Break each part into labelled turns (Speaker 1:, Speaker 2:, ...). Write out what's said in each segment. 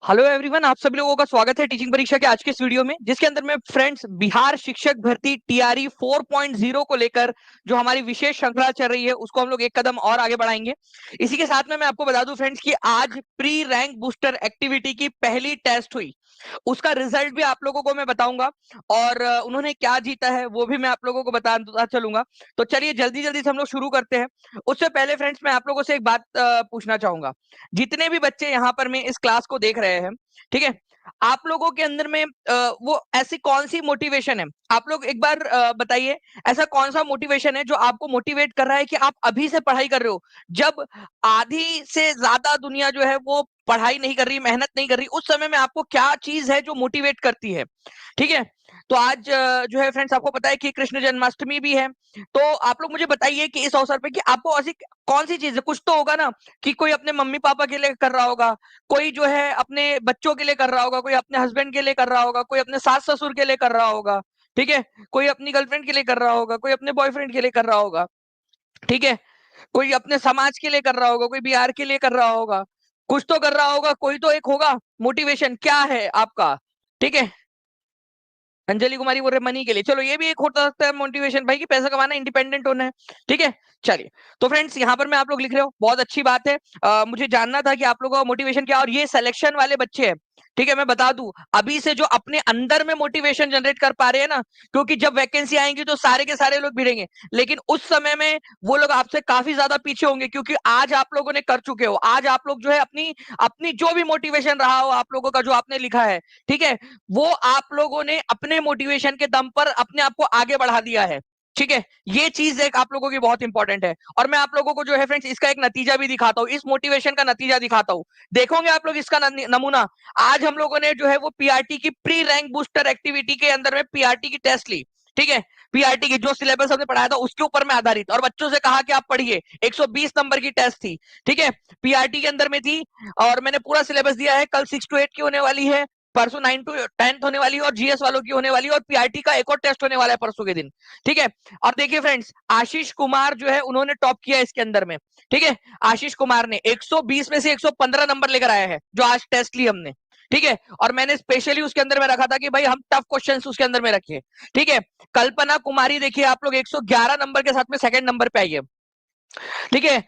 Speaker 1: Hello everyone, आप सभी लोगों का स्वागत है टीचिंग परीक्षा के आज के इस वीडियो में, जिसके अंदर में फ्रेंड्स बिहार शिक्षक भर्ती टीआरई 4.0 को लेकर जो हमारी विशेष श्रृंखला चल रही है उसको हम लोग एक कदम और आगे बढ़ाएंगे। इसी के साथ में मैं आपको बता दूं फ्रेंड्स कि आज प्री रैंक बूस्टर एक्टिविटी की पहली टेस्ट हुई। उसका रिजल्ट भी आप लोगों को मैं बताऊंगा और उन्होंने क्या जीता है वो भी मैं आप लोगों को बताता चलूंगा। तो चलिए जल्दी जल्दी से हम लोग शुरू करते हैं। उससे पहले फ्रेंड्स मैं आप लोगों से एक बात पूछना चाहूंगा। जितने भी बच्चे यहाँ पर में इस क्लास को देख रहे हैं, ठीक है, आप लोगों के अंदर में वो ऐसी कौन सी मोटिवेशन है, आप लोग एक बार बताइए। ऐसा कौन सा मोटिवेशन है जो आपको मोटिवेट कर रहा है कि आप अभी से पढ़ाई कर रहे हो, जब आधी से ज्यादा दुनिया जो है वो पढ़ाई नहीं कर रही, मेहनत नहीं कर रही, उस समय में आपको क्या चीज है जो मोटिवेट करती है? ठीक है। तो आज जो है फ्रेंड्स आपको पता है कि कृष्ण जन्माष्टमी भी है। तो आप लोग मुझे बताइए कि इस अवसर पे कि आपको ऐसी कौन सी चीज है, कुछ तो होगा ना, कि कोई अपने मम्मी पापा के लिए कर रहा होगा, कोई जो है अपने बच्चों के लिए कर रहा होगा, कोई अपने हस्बैंड के लिए कर रहा होगा, कोई अपने सास ससुर के लिए कर रहा होगा, ठीक है, कोई अपनी गर्लफ्रेंड के लिए कर रहा होगा, कोई अपने बॉयफ्रेंड के लिए कर रहा होगा, ठीक है, कोई अपने समाज के लिए कर रहा होगा, कोई बिहार के लिए कर रहा होगा, कुछ तो कर रहा होगा, कोई तो एक होगा। मोटिवेशन क्या है आपका? ठीक है। अंजलि कुमारी बोल रहे मनी के लिए, चलो ये भी एक होता सकता है मोटिवेशन भाई, कि पैसा कमाना, इंडिपेंडेंट होना है। ठीक है। चलिए, तो फ्रेंड्स यहाँ पर मैं आप लोग लिख रहे हो, बहुत अच्छी बात है। मुझे जानना था कि आप लोगों का मोटिवेशन क्या, और ये सिलेक्शन वाले बच्चे हैं। ठीक है, मैं बता दूं अभी से जो अपने अंदर में मोटिवेशन जनरेट कर पा रहे हैं ना, क्योंकि जब वैकेंसी आएंगी तो सारे के सारे लोग भिड़ेंगे, लेकिन उस समय में वो लोग आपसे काफी ज्यादा पीछे होंगे, क्योंकि आज आप लोगों ने कर चुके हो। आज आप लोग जो है अपनी अपनी जो भी मोटिवेशन रहा हो आप लोगों का, जो आपने लिखा है, ठीक है, वो आप लोगों ने अपने मोटिवेशन के दम पर अपने आप को आगे बढ़ा दिया है। ठीक है, ये चीज एक आप लोगों की बहुत इंपॉर्टेंट है। और मैं आप लोगों को जो है फ्रेंड्स इसका एक नतीजा भी दिखाता हूं, इस मोटिवेशन का नतीजा दिखाता हूं। देखोगे आप लोग इसका नमूना। आज हम लोगों ने जो है वो पीआरटी की प्री रैंक बूस्टर एक्टिविटी के अंदर में पीआरटी की टेस्ट ली। ठीक है, पीआरटी की जो सिलेबस हमने पढ़ाया था उसके ऊपर में आधारित, और बच्चों से कहा कि आप पढ़िए। 120 नंबर की टेस्ट थी। ठीक है, पीआरटी के अंदर में थी, और मैंने पूरा सिलेबस दिया है। कल 6 to 8 की होने वाली है, परसों 9 to 10 होने वाली है, और जीएस वालों की होने वाली है, और पीआरटी का एक और टेस्ट होने वाला है परसों के दिन। ठीक है। और देखिए फ्रेंड्स, आशीष कुमार जो है उन्होंने टॉप किया इसके अंदर में। ठीक है, आशीष कुमार ने 120 में से 115 नंबर लेकर आया है, जो आज टेस्ट ली हमने। ठीक है, और मैंने स्पेशली उसके अंदर में रखा था कि भाई हम टफ क्वेश्चंस उसके अंदर में रखे। ठीक है। कल्पना कुमारी देखिए आप लोग 111 नंबर के साथ में सेकंड नंबर पे आई है। ठीक है।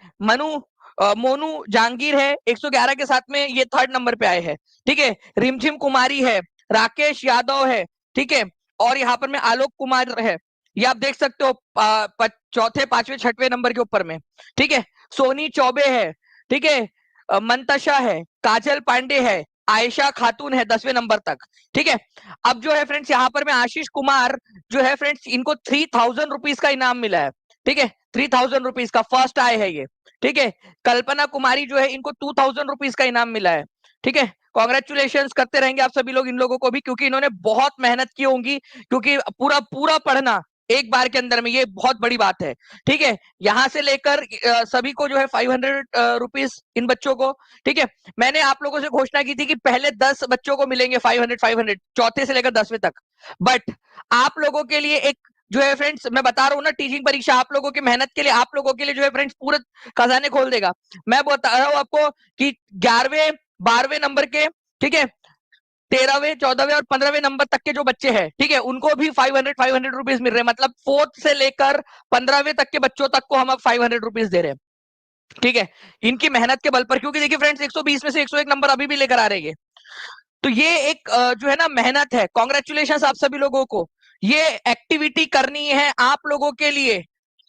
Speaker 1: मोनू जहांगीर है 111 के साथ में, ये थर्ड नंबर पे आए हैं। ठीक है। रिमझिम कुमारी है, राकेश यादव है, ठीक है, और यहाँ पर में आलोक कुमार है। ये आप देख सकते हो चौथे पांचवें छठवें नंबर के ऊपर में। ठीक है। सोनी चौबे है, ठीक है, मंतशा है, काजल पांडे है, आयशा खातून है 10वें नंबर तक। ठीक है। अब जो है फ्रेंड्स यहाँ पर में आशीष कुमार जो है फ्रेंड्स, इनको 3000 रुपीज का इनाम मिला है। ठीक है, 3000 रुपीज का फर्स्ट आए है ये। ठीक है। कल्पना कुमारी जो है इनको 2000 रुपीज का इनाम मिला है। ठीक है, कॉन्ग्रेचुलेशन करते रहेंगे आप सभी लोग इन लोगों को भी, क्योंकि इन्होंने बहुत मेहनत की होंगी, क्योंकि पूरा पूरा पढ़ना एक बार के अंदर में ये बहुत बड़ी बात है। ठीक है, यहां से लेकर सभी को जो है 500 रुपीज इन बच्चों को। ठीक है, मैंने आप लोगों से घोषणा की थी कि पहले 10 बच्चों को मिलेंगे 500 चौथे से लेकर 10वें तक। बट आप लोगों के लिए एक जो है फ्रेंड्स, मैं बता रहा हूं ना, टीचिंग परीक्षा आप लोगों की मेहनत के लिए, आप लोगों के लिए जो है फ्रेंड्स पूरे खजाने खोल देगा। मैं बता रहा हूं आपको कि 11वें 12वें नंबर के, ठीक है, 13वें 14वें और 15वें नंबर तक के जो बच्चे हैं, ठीक है, उनको भी 500 रुपीज मिल रहे हैं। मतलब 4th से लेकर 15वें तक के बच्चों तक को हम अब 500 रुपीज दे रहे हैं। ठीक है, इनकी मेहनत के बल पर, क्योंकि देखिए फ्रेंड्स 120 में से 101 नंबर अभी भी लेकर आ रहे हैं। तो ये एक जो है ना मेहनत है। कॉन्ग्रेचुलेशन आप सभी लोगों को। ये एक्टिविटी करनी है आप लोगों के लिए,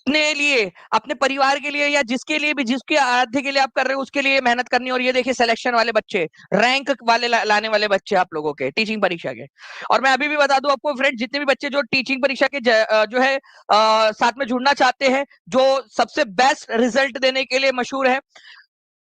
Speaker 1: अपने लिए, अपने परिवार के लिए, या जिसके लिए भी, जिसके आराध्य के लिए आप कर रहे हो उसके लिए मेहनत करनी है। और ये देखिए सिलेक्शन वाले बच्चे, रैंक वाले लाने वाले बच्चे आप लोगों के टीचिंग परीक्षा के। और मैं अभी भी बता दूं आपको फ्रेंड, जितने भी बच्चे जो टीचिंग परीक्षा के जो है साथ में जुड़ना चाहते हैं, जो सबसे बेस्ट रिजल्ट देने के लिए मशहूर है,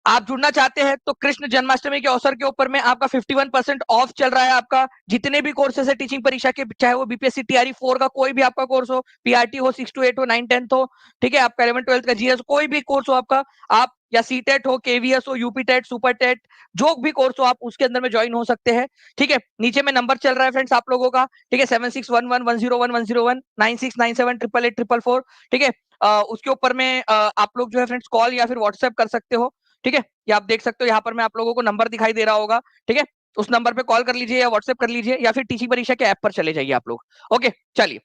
Speaker 1: आप जुड़ना चाहते हैं तो कृष्ण जन्माष्टमी के अवसर के ऊपर में आपका 51% ऑफ चल रहा है। आपका जितने भी कोर्सेस है टीचिंग परीक्षा के, चाहे वो बीपीएससी टीआरई 4 का कोई भी आपका कोर्स हो, पीआरटी हो, 6 to 8 हो, 9 10th हो, ठीक है, आपका 11 12th का जीएस, कोई भी कोर्स हो आपका, आप या सीटेट हो, केवीएस हो, यूपी टेट, सुपर टेट, जो भी कोर्स हो आप उसके अंदर में ज्वाइन हो सकते हैं। ठीक है, नीचे में नंबर चल रहा है फ्रेंड्स आप लोगों का, ठीक है, 7611101101, 9697884444। ठीक है, उसके ऊपर में आप लोग जो है फ्रेंड्स कॉल या फिर व्हाट्सएप कर सकते हो। ठीक है, ये आप देख सकते हो, यहाँ पर मैं आप लोगों को नंबर दिखाई दे रहा होगा। ठीक है, उस नंबर पे कॉल कर लीजिए या व्हाट्सएप कर लीजिए या फिर टीचिंग परीक्षा के ऐप पर चले जाइए आप लोग। ओके, चलिए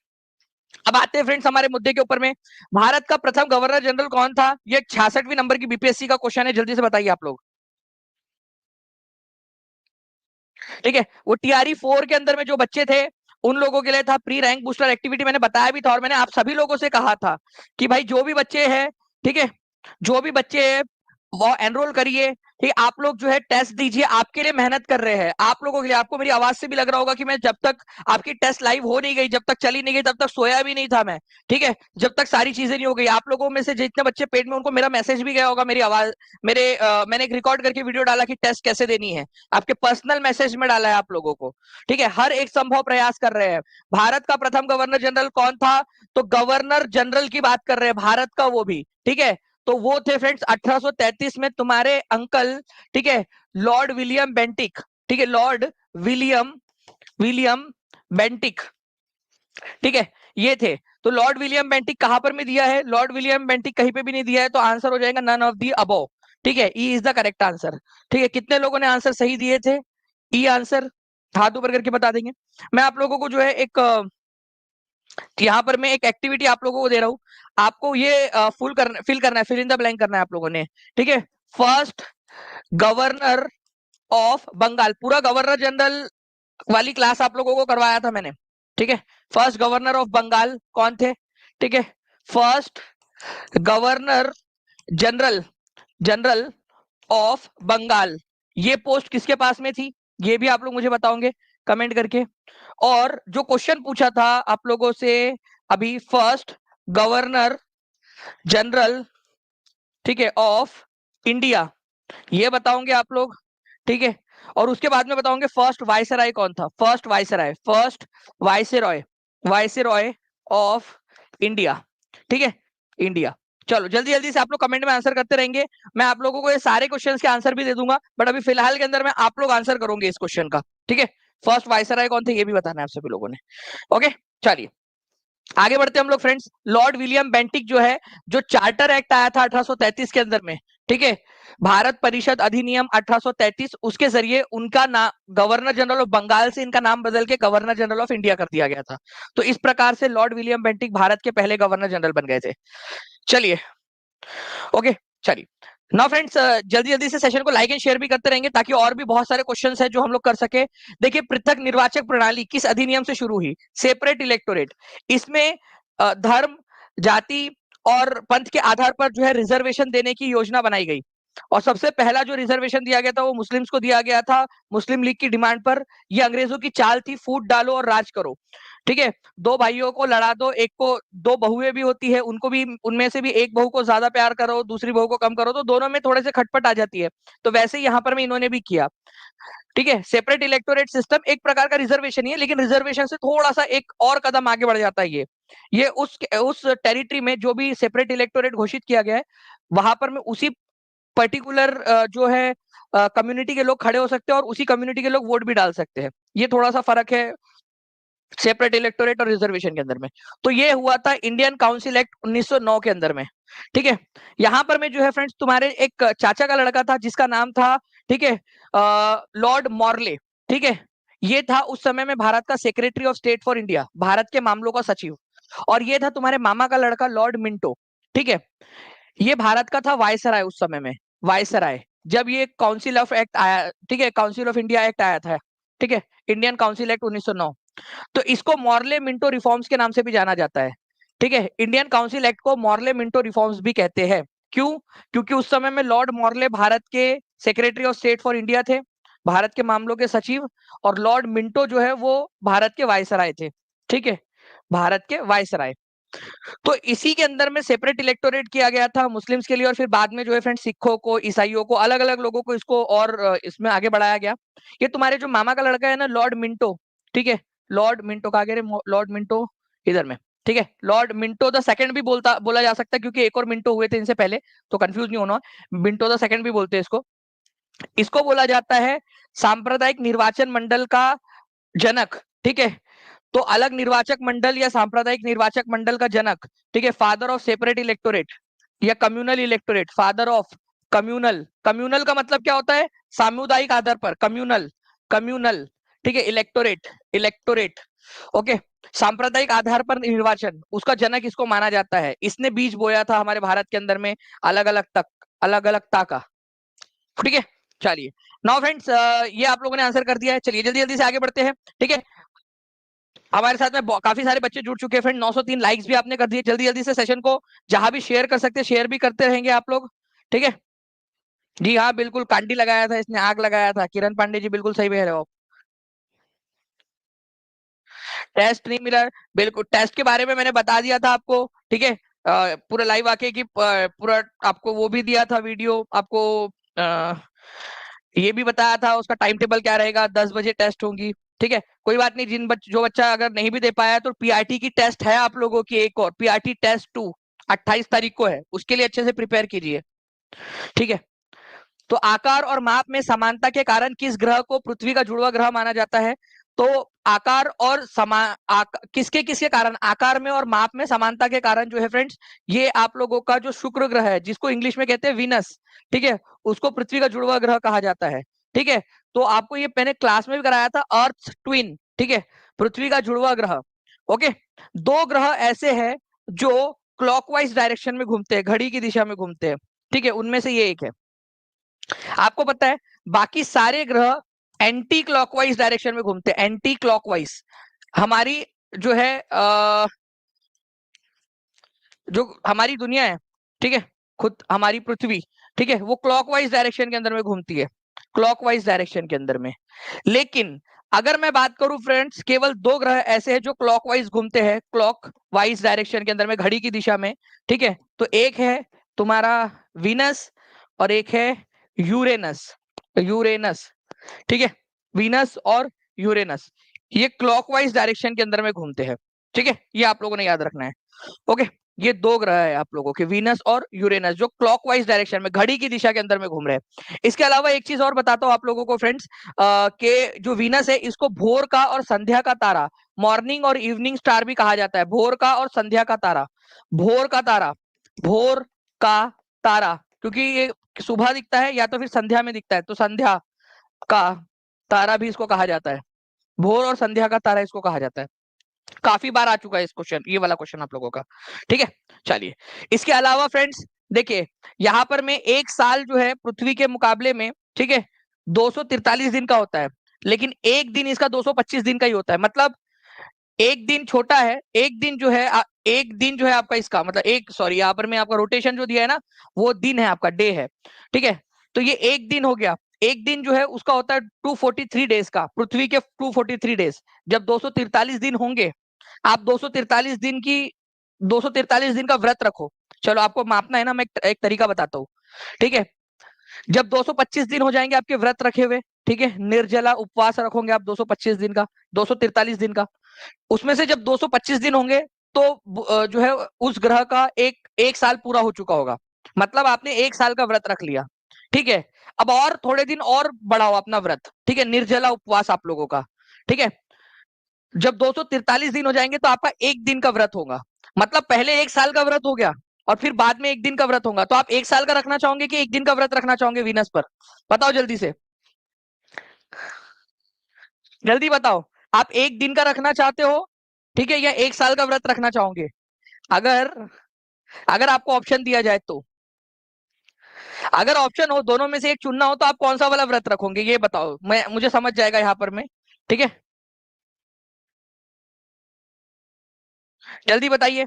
Speaker 1: अब आते हैं फ्रेंड्स हमारे मुद्दे के ऊपर में। भारत का प्रथम गवर्नर जनरल कौन था? ये 66वीं नंबर की बीपीएससी का क्वेश्चन है, जल्दी से बताइए आप लोग। ठीक है, वो टीआरई 4 के अंदर में जो बच्चे थे उन लोगों के लिए था प्री रैंक बूस्टर एक्टिविटी। मैंने बताया भी था और मैंने आप सभी लोगों से कहा था कि भाई जो भी बच्चे हैं, ठीक है, जो भी बच्चे हैं वो एनरोल करिए। ठीक है, आप लोग जो है टेस्ट दीजिए, आपके लिए मेहनत कर रहे हैं, आप लोगों के लिए। आपको मेरी आवाज से भी लग रहा होगा कि मैं जब तक आपकी टेस्ट लाइव हो नहीं गई, जब तक चली नहीं गई, तब तक सोया भी नहीं था मैं। ठीक है, जब तक सारी चीजें नहीं हो गई। आप लोगों में से जितने बच्चे पेट में, उनको मेरा मैसेज भी गया होगा, मेरी आवाज, मैंने एक रिकॉर्ड करके वीडियो डाला कि टेस्ट कैसे देनी है, आपके पर्सनल मैसेज में डाला है आप लोगों को। ठीक है, हर एक संभव प्रयास कर रहे हैं। भारत का प्रथम गवर्नर जनरल कौन था? तो गवर्नर जनरल की बात कर रहे हैं, भारत का वो भी। ठीक है, तो वो थे फ्रेंड्स 1833 में तुम्हारे अंकल, ठीक है, लॉर्ड विलियम बेंटिक। ठीक है, लॉर्ड विलियम विलियम बेंटिक। ठीक है, ये थे। तो लॉर्ड विलियम बेंटिक कहां पर में दिया है? लॉर्ड विलियम बेंटिक कहीं पे भी नहीं दिया है, तो आंसर हो जाएगा नन ऑफ दी अबव। ठीक है, E is the correct answer. ठीक है, कितने लोगों ने आंसर सही दिए थे? ई आंसर हाथ ऊपर करके बता देंगे। मैं आप लोगों को जो है एक यहाँ पर मैं एक एक्टिविटी आप लोगों को दे रहा हूँ, आपको ये फिल करना है, फिल इन द ब्लैंक करना है आप लोगों ने। ठीक है, फर्स्ट गवर्नर ऑफ बंगाल, पूरा गवर्नर जनरल वाली क्लास आप लोगों को करवाया था मैंने। ठीक है, फर्स्ट गवर्नर ऑफ बंगाल कौन थे? ठीक है, first governor general general of Bengal, ये पोस्ट किसके पास में थी? ये भी आप लोग मुझे बताओगे कमेंट करके। और जो क्वेश्चन पूछा था आप लोगों से अभी, फर्स्ट गवर्नर जनरल, ठीक है, ऑफ इंडिया, ये बताओगे आप लोग। ठीक है, और उसके बाद में बताओगे फर्स्ट वायसराय कौन था? First viceroy, first viceroy, viceroy of India. ठीक है, इंडिया। चलो जल्दी जल्दी से आप लोग कमेंट में आंसर करते रहेंगे, मैं आप लोगों को ये सारे क्वेश्चंस के आंसर भी दे दूंगा, बट अभी फिलहाल के अंदर में आप लोग आंसर करोगे इस क्वेश्चन का। ठीक है, फर्स्ट वायसराय कौन थे ये भी बताना है आप सभी लोगों ने। ओके, चलिए आगे बढ़ते हैं हम लोग फ्रेंड्स। लॉर्ड विलियम बेंटिक जो है, जो चार्टर एक्ट आया था 1833 के अंदर में, ठीक है, भारत परिषद अधिनियम 1833, उसके जरिए उनका नाम, गवर्नर जनरल ऑफ बंगाल से इनका नाम बदल के गवर्नर जनरल ऑफ इंडिया कर दिया गया था। तो इस प्रकार से लॉर्ड विलियम बेंटिक भारत के पहले गवर्नर जनरल बन गए थे। चलिए, ओके, चलिए ना फ्रेंड्स, जल्दी जल्दी से सेशन को लाइक एंड शेयर भी करते रहेंगे ताकि और भी बहुत सारे क्वेश्चंस हैं जो हम लोग कर सके। देखिए, पृथक निर्वाचक प्रणाली किस अधिनियम से शुरू हुई? Separate electorate. इसमें धर्म, जाति और पंथ के आधार पर जो है रिजर्वेशन देने की योजना बनाई गई। और सबसे पहला जो रिजर्वेशन दिया गया था वो मुस्लिम्स को दिया गया था, मुस्लिम लीग की डिमांड पर। ये अंग्रेजों की चाल थी, फूट डालो और राज करो। ठीक है, दो भाइयों को लड़ा दो, एक को, दो बहुएं भी होती है, उनको भी, उनमें से भी एक बहू को ज्यादा प्यार करो, दूसरी बहू को कम करो, तो दोनों में थोड़े से खटपट आ जाती है। तो वैसे ही यहाँ पर में इन्होंने भी किया। ठीक है, सेपरेट इलेक्टोरेट सिस्टम एक प्रकार का रिजर्वेशन ही है, लेकिन रिजर्वेशन से थोड़ा सा एक और कदम आगे बढ़ जाता है। ये उस टेरिटरी में जो भी सेपरेट इलेक्टोरेट घोषित किया गया है, वहां पर में उसी पर्टिकुलर जो है कम्युनिटी के लोग खड़े हो सकते हैं और उसी कम्युनिटी के लोग वोट भी डाल सकते हैं। ये थोड़ा सा फर्क है सेपरेट इलेक्टोरेट और रिजर्वेशन के अंदर में। तो ये हुआ था इंडियन काउंसिल एक्ट 1909 के अंदर में। ठीक है, यहां पर में जो है फ्रेंड्स, तुम्हारे एक चाचा का लड़का था जिसका नाम था, ठीक है, लॉर्ड मॉर्ले। ठीक है, ये था उस समय में भारत का secretary of state for India, Bharat के मामलों का सचिव। और ये था तुम्हारे मामा का लड़का लॉर्ड मिंटो। ठीक है, ये भारत का था वायसराय उस समय में, वायसराय, जब ये काउंसिल ऑफ एक्ट आया। ठीक है, काउंसिल ऑफ इंडिया एक्ट आया था। ठीक है, इंडियन काउंसिल एक्ट 1909। तो इसको मॉर्ले मिंटो रिफॉर्म्स के नाम से भी जाना जाता है। ठीक है, इंडियन काउंसिल एक्ट को मॉर्ले मिंटो रिफॉर्म्स भी कहते हैं। क्यों? क्योंकि उस समय में लॉर्ड मॉर्ले भारत के secretary of state for India थे, भारत के मामलों के सचिव, और लॉर्ड मिंटो जो है वो भारत के वायसराय थे। ठीक है, भारत के वायसराय। तो इसी के अंदर में सेपरेट इलेक्टोरेट किया गया था मुस्लिम्स के लिए, और फिर बाद में जो है फ्रेंड सिखों को, ईसाइयों को, अलग अलग लोगों को इसको और इसमें आगे बढ़ाया गया। ये तुम्हारे जो मामा का लड़का है ना, लॉर्ड मिंटो, ठीक है, लॉर्ड मिंटो कहा गया, लॉर्ड मिंटो इधर में। ठीक है, लॉर्ड मिंटो द सेकंड भी बोला जा सकता है, क्योंकि एक और मिंटो हुए थे इनसे पहले, तो कंफ्यूज नहीं होना। मिंटो द सेकंड भी बोलते हैं इसको। इसको बोला जाता है सांप्रदायिक निर्वाचन मंडल का जनक। ठीक है, तो अलग निर्वाचक मंडल या सांप्रदायिक निर्वाचक मंडल का जनक, ठीक है, फादर ऑफ सेपरेट इलेक्टोरेट या communal electorate, father of communal. Communal का मतलब क्या होता है? सामुदायिक आधार पर, कम्युनल। कम्युनल, ठीक है, इलेक्टोरेट, इलेक्टोरेट, ओके, सांप्रदायिक आधार पर निर्वाचन, उसका जनक इसको माना जाता है। इसने बीज बोया था हमारे भारत के अंदर में अलग अलग ता का, ठीक है। चलिए, नाउ फ्रेंड्स, ये आप लोगों ने आंसर कर दिया है। चलिए जल्दी जल्दी से आगे बढ़ते हैं, ठीक है। हमारे साथ में काफी सारे बच्चे जुड़ चुके हैं फ्रेंड, 903 लाइक्स भी आपने कर दिए। जल्दी जल्दी से सेशन को जहां भी शेयर कर सकते हैं शेयर भी करते रहेंगे आप लोग, ठीक है। जी हाँ, बिल्कुल कांडी लगाया था इसने, आग लगाया था। किरण पांडे जी बिल्कुल सही कह रहे हो। टेस्ट नहीं मिला, बिल्कुल टेस्ट के बारे में मैंने बता दिया था आपको, ठीक है। पूरा लाइव आके की पूरा आपको वो भी दिया था वीडियो आपको, ये भी बताया था उसका टाइम टेबल क्या रहेगा, 10 बजे टेस्ट होंगी, ठीक है। कोई बात नहीं, जो बच्चा अगर नहीं भी दे पाया तो पीआरटी की टेस्ट है आप लोगों की, एक और पीआरटी टेस्ट 2 28 तारीख को है, उसके लिए अच्छे से प्रिपेयर कीजिए, ठीक है। तो आकार और माप में समानता के कारण किस ग्रह को पृथ्वी का जुड़वा ग्रह माना जाता है? तो आकार और किसके किसके कारण, आकार में और माप में समानता के कारण जो है फ्रेंड्स, ये आप लोगों का जो शुक्र ग्रह है, जिसको इंग्लिश में कहते हैं वीनस, ठीक है, उसको पृथ्वी का जुड़वा ग्रह कहा जाता है, ठीक है। तो आपको ये मैंने क्लास में भी कराया था, अर्थ ट्विन, ठीक है, पृथ्वी का जुड़वा ग्रह, ओके। दो ग्रह ऐसे हैं जो क्लॉकवाइज डायरेक्शन में घूमते हैं, घड़ी की दिशा में घूमते हैं, ठीक है, उनमें से ये एक है। आपको पता है बाकी सारे ग्रह एंटी क्लॉकवाइज डायरेक्शन में घूमते हैं, एंटी क्लॉकवाइज। हमारी जो है जो हमारी दुनिया है, ठीक है, खुद हमारी पृथ्वी, ठीक है, वो क्लॉकवाइज डायरेक्शन के अंदर में घूमती है, क्लॉकवाइज डायरेक्शन के अंदर में। लेकिन अगर मैं बात करूं फ्रेंड्स, केवल दो ग्रह ऐसे हैं जो क्लॉकवाइज घूमते हैं, क्लॉकवाइज डायरेक्शन के अंदर में, घड़ी की दिशा में, ठीक है। तो एक है तुम्हारा वीनस और एक है यूरेनस, यूरेनस, ठीक है। वीनस और यूरेनस ये क्लॉकवाइज डायरेक्शन के अंदर में घूमते हैं, ठीक है, ये आप लोगों ने याद रखना है, ओके। ये दो ग्रह है आप लोगों के, वीनस और यूरेनस, जो क्लॉकवाइज डायरेक्शन में, घड़ी की दिशा के अंदर में घूम रहे हैं। इसके अलावा एक चीज और बताता हूं आप लोगों को फ्रेंड्स, कि जो वीनस है इसको भोर का और संध्या का तारा, मॉर्निंग और इवनिंग स्टार भी कहा जाता है, भोर का और संध्या का तारा, भोर का तारा, भोर का तारा, क्योंकि ये सुबह दिखता है या तो फिर संध्या में दिखता है, तो संध्या का तारा भी इसको कहा जाता है, भोर और संध्या का तारा इसको कहा जाता है। काफी बार आ चुका है इस क्वेश्चन, ये वाला क्वेश्चन आप लोगों का, ठीक है। चलिए, इसके अलावा फ्रेंड्स देखिए, यहां पर में एक साल जो है पृथ्वी के मुकाबले में, ठीक है, 243 दिन का होता है, लेकिन एक दिन इसका 225 दिन का ही होता है। मतलब एक दिन छोटा है, एक दिन जो है एक दिन जो है आपका इसका मतलब एक, सॉरी, यहाँ पर मैं आपका रोटेशन जो दिया है ना, वो दिन है आपका, डे है, ठीक है। तो ये एक दिन हो गया, एक दिन जो है उसका होता है 243 डेज का, पृथ्वी के 243 डेज। जब 243 दिन होंगे, आप 243 दिन का व्रत रखो। चलो आपको मापना है ना, मैं एक तरीका बताता हूँ, ठीक है। जब 225 दिन हो जाएंगे आपके व्रत रखे हुए, ठीक है, निर्जला उपवास रखोगे आप 225 दिन का, 243 दिन का, उसमें से जब 225 दिन होंगे तो जो है उस ग्रह का एक एक साल पूरा हो चुका होगा। मतलब आपने एक साल का व्रत रख लिया, ठीक है। अब और थोड़े दिन और बढ़ाओ अपना व्रत, ठीक है, निर्जला उपवास आप लोगों का, ठीक है। जब 243 दिन हो जाएंगे तो आपका एक दिन का व्रत होगा। मतलब पहले एक साल का व्रत हो गया और फिर बाद में एक दिन का व्रत होगा। तो आप एक साल का रखना चाहोगे कि एक दिन का व्रत रखना चाहोगे वीनस पर? बताओ जल्दी से, जल्दी बताओ। आप एक दिन का रखना चाहते हो, ठीक है, या एक साल का व्रत रखना चाहोगे? अगर अगर आपको ऑप्शन दिया जाए तो, अगर ऑप्शन हो दोनों में से एक चुनना हो तो आप कौन सा वाला व्रत रखोगे, ये बताओ, मैं मुझे समझ जाएगा यहाँ पर में, ठीक है। जल्दी बताइए।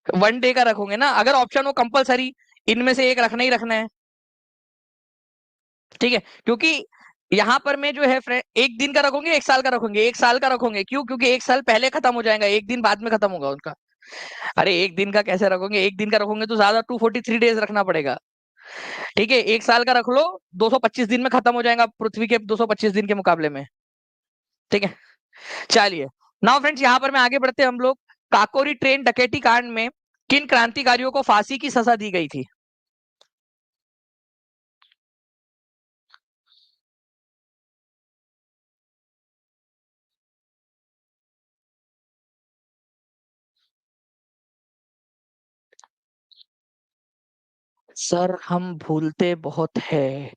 Speaker 1: वन डे का रखोगे ना? अगर ऑप्शन हो कंपलसरी, इनमें से एक रखना ही रखना है, ठीक है। क्योंकि यहाँ पर मैं जो है फ्रेंड, एक दिन का रखोगे एक साल का रखोगे? एक साल का रखोगे, क्यों? क्योंकि एक साल पहले खत्म हो जाएगा, एक दिन बाद में खत्म होगा उनका। अरे एक दिन का कैसे रखोगे? एक दिन का रखोगे तो ज्यादा 243 डेज रखना पड़ेगा, ठीक है। एक साल का रख लो, 225 दिन में खत्म हो जाएगा पृथ्वी के 225 दिन के मुकाबले में, ठीक है। चलिए, नाउ फ्रेंड्स यहाँ पर मैं आगे बढ़ते हैं हम लोग। काकोरी ट्रेन डकैती कांड में किन क्रांतिकारियों को फांसी की सजा दी गई थी? सर हम भूलते बहुत है,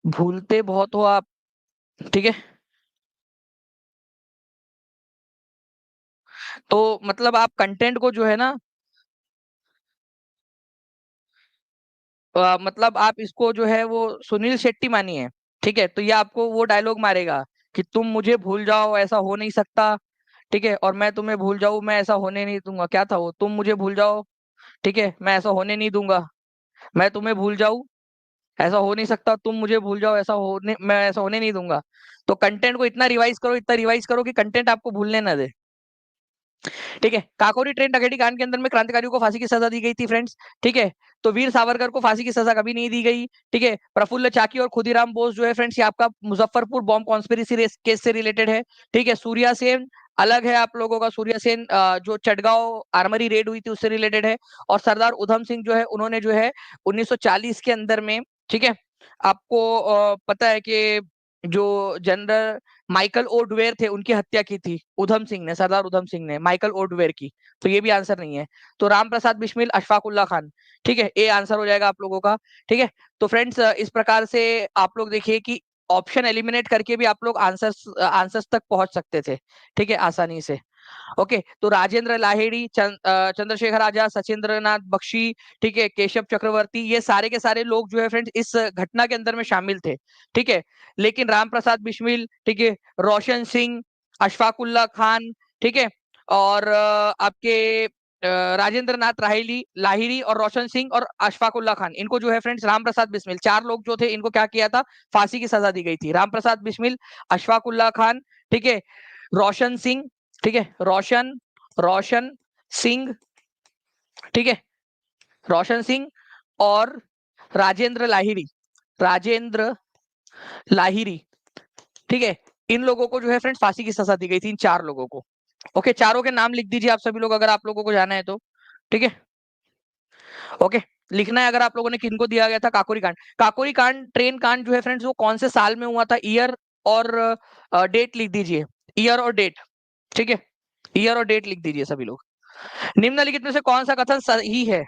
Speaker 1: भूलते बहुत हो आप। ठीक है। तो मतलब आप कंटेंट को जो है ना, मतलब आप इसको जो है वो सुनील शेट्टी मानिए। ठीक है, तो ये आपको वो डायलॉग मारेगा कि तुम मुझे भूल जाओ ऐसा हो नहीं सकता। ठीक है, और मैं तुम्हें भूल जाऊं मैं ऐसा होने नहीं दूंगा। क्या था वो, तुम मुझे भूल जाओ, ठीक है, मैं ऐसा होने नहीं दूंगा। मैं तुम्हें भूल जाऊं ऐसा हो नहीं सकता, तुम मुझे भूल जाओ ऐसा होने, मैं ऐसा होने नहीं दूंगा। तो कंटेंट को इतना रिवाइज करो, इतना रिवाइज करो कि कंटेंट आपको भूलने ना दे। ठीक है, काकोरी ट्रेन डकैती कांड के अंदर में क्रांतिकारियों को फांसी की सजा दी गई थी फ्रेंड्स। ठीक है, तो वीर सावरकर को फांसी की सजा कभी नहीं दी गई। ठीक है, प्रफुल्ल चाकी और खुदीराम बोस जो है फ्रेंड्स, ये आपका मुजफ्फरपुर बॉम्ब कॉन्स्पिरेसी केस से रिलेटेड है। ठीक है, सूर्या सेन अलग है आप लोगों का। सूर्या सेन जो चटगांव आर्मरी रेड हुई थी उससे रिलेटेड है। और सरदार उधम सिंह जो है, उन्होंने जो है 1940 के अंदर में, ठीक है, आपको पता है कि जो जनरल माइकल ओ डवेयर थे उनकी हत्या की थी उधम सिंह ने, सरदार उधम सिंह ने माइकल ओ डवेयर की। तो ये भी आंसर नहीं है। तो राम प्रसाद बिस्मिल, अशफाकुल्ला खान। ठीक है, ये आंसर हो जाएगा आप लोगों का। ठीक है, तो फ्रेंड्स इस प्रकार से आप लोग देखिए कि ऑप्शन एलिमिनेट करके भी आप लोग आंसर्स आंसर्स तक पहुंच सकते थे। ठीक है, आसानी से। ओके, तो राजेंद्र लाहिड़ी, चंद्रशेखर आजाद, सचिंद्र नाथ बख्शी, ठीक है, केशव चक्रवर्ती, ये सारे के सारे लोग जो है फ्रेंड्स इस घटना के अंदर में शामिल थे। ठीक है, लेकिन राम प्रसाद बिस्मिल, ठीक है, रोशन सिंह, अशफाकुल्ला खान, ठीक है, और आपके राजेंद्र नाथ राहिली लाहिरी और रोशन सिंह और अशफाकुल्ला खान, इनको जो है फ्रेंड्स राम प्रसाद बिस्मिल, चार लोग जो थे इनको क्या किया था, फांसी की सजा दी गई थी। राम प्रसाद बिस्मिल, अशफाकुल्ला खान, ठीक है, रोशन सिंह, ठीक है, रोशन रोशन सिंह, ठीक है, रोशन सिंह और राजेंद्र लाहिरी, राजेंद्र लाहिरी, ठीक है, इन लोगों को जो है फ्रेंड्स फांसी की सजा दी गई थी, इन चार लोगों को। ओके, चारों के नाम लिख दीजिए आप सभी लोग अगर आप लोगों को जाना है तो। ठीक है, ओके, लिखना है अगर आप लोगों ने किनको दिया गया था काकोरी कांड। काकोरी कांड ट्रेन कांड जो है फ्रेंड्स वो कौन से साल में हुआ था, ईयर और डेट लिख दीजिए, ईयर और डेट। ठीक है, ईयर और डेट लिख दीजिए सभी लोग। निम्नलिखित में से कौन सा कथन सही है।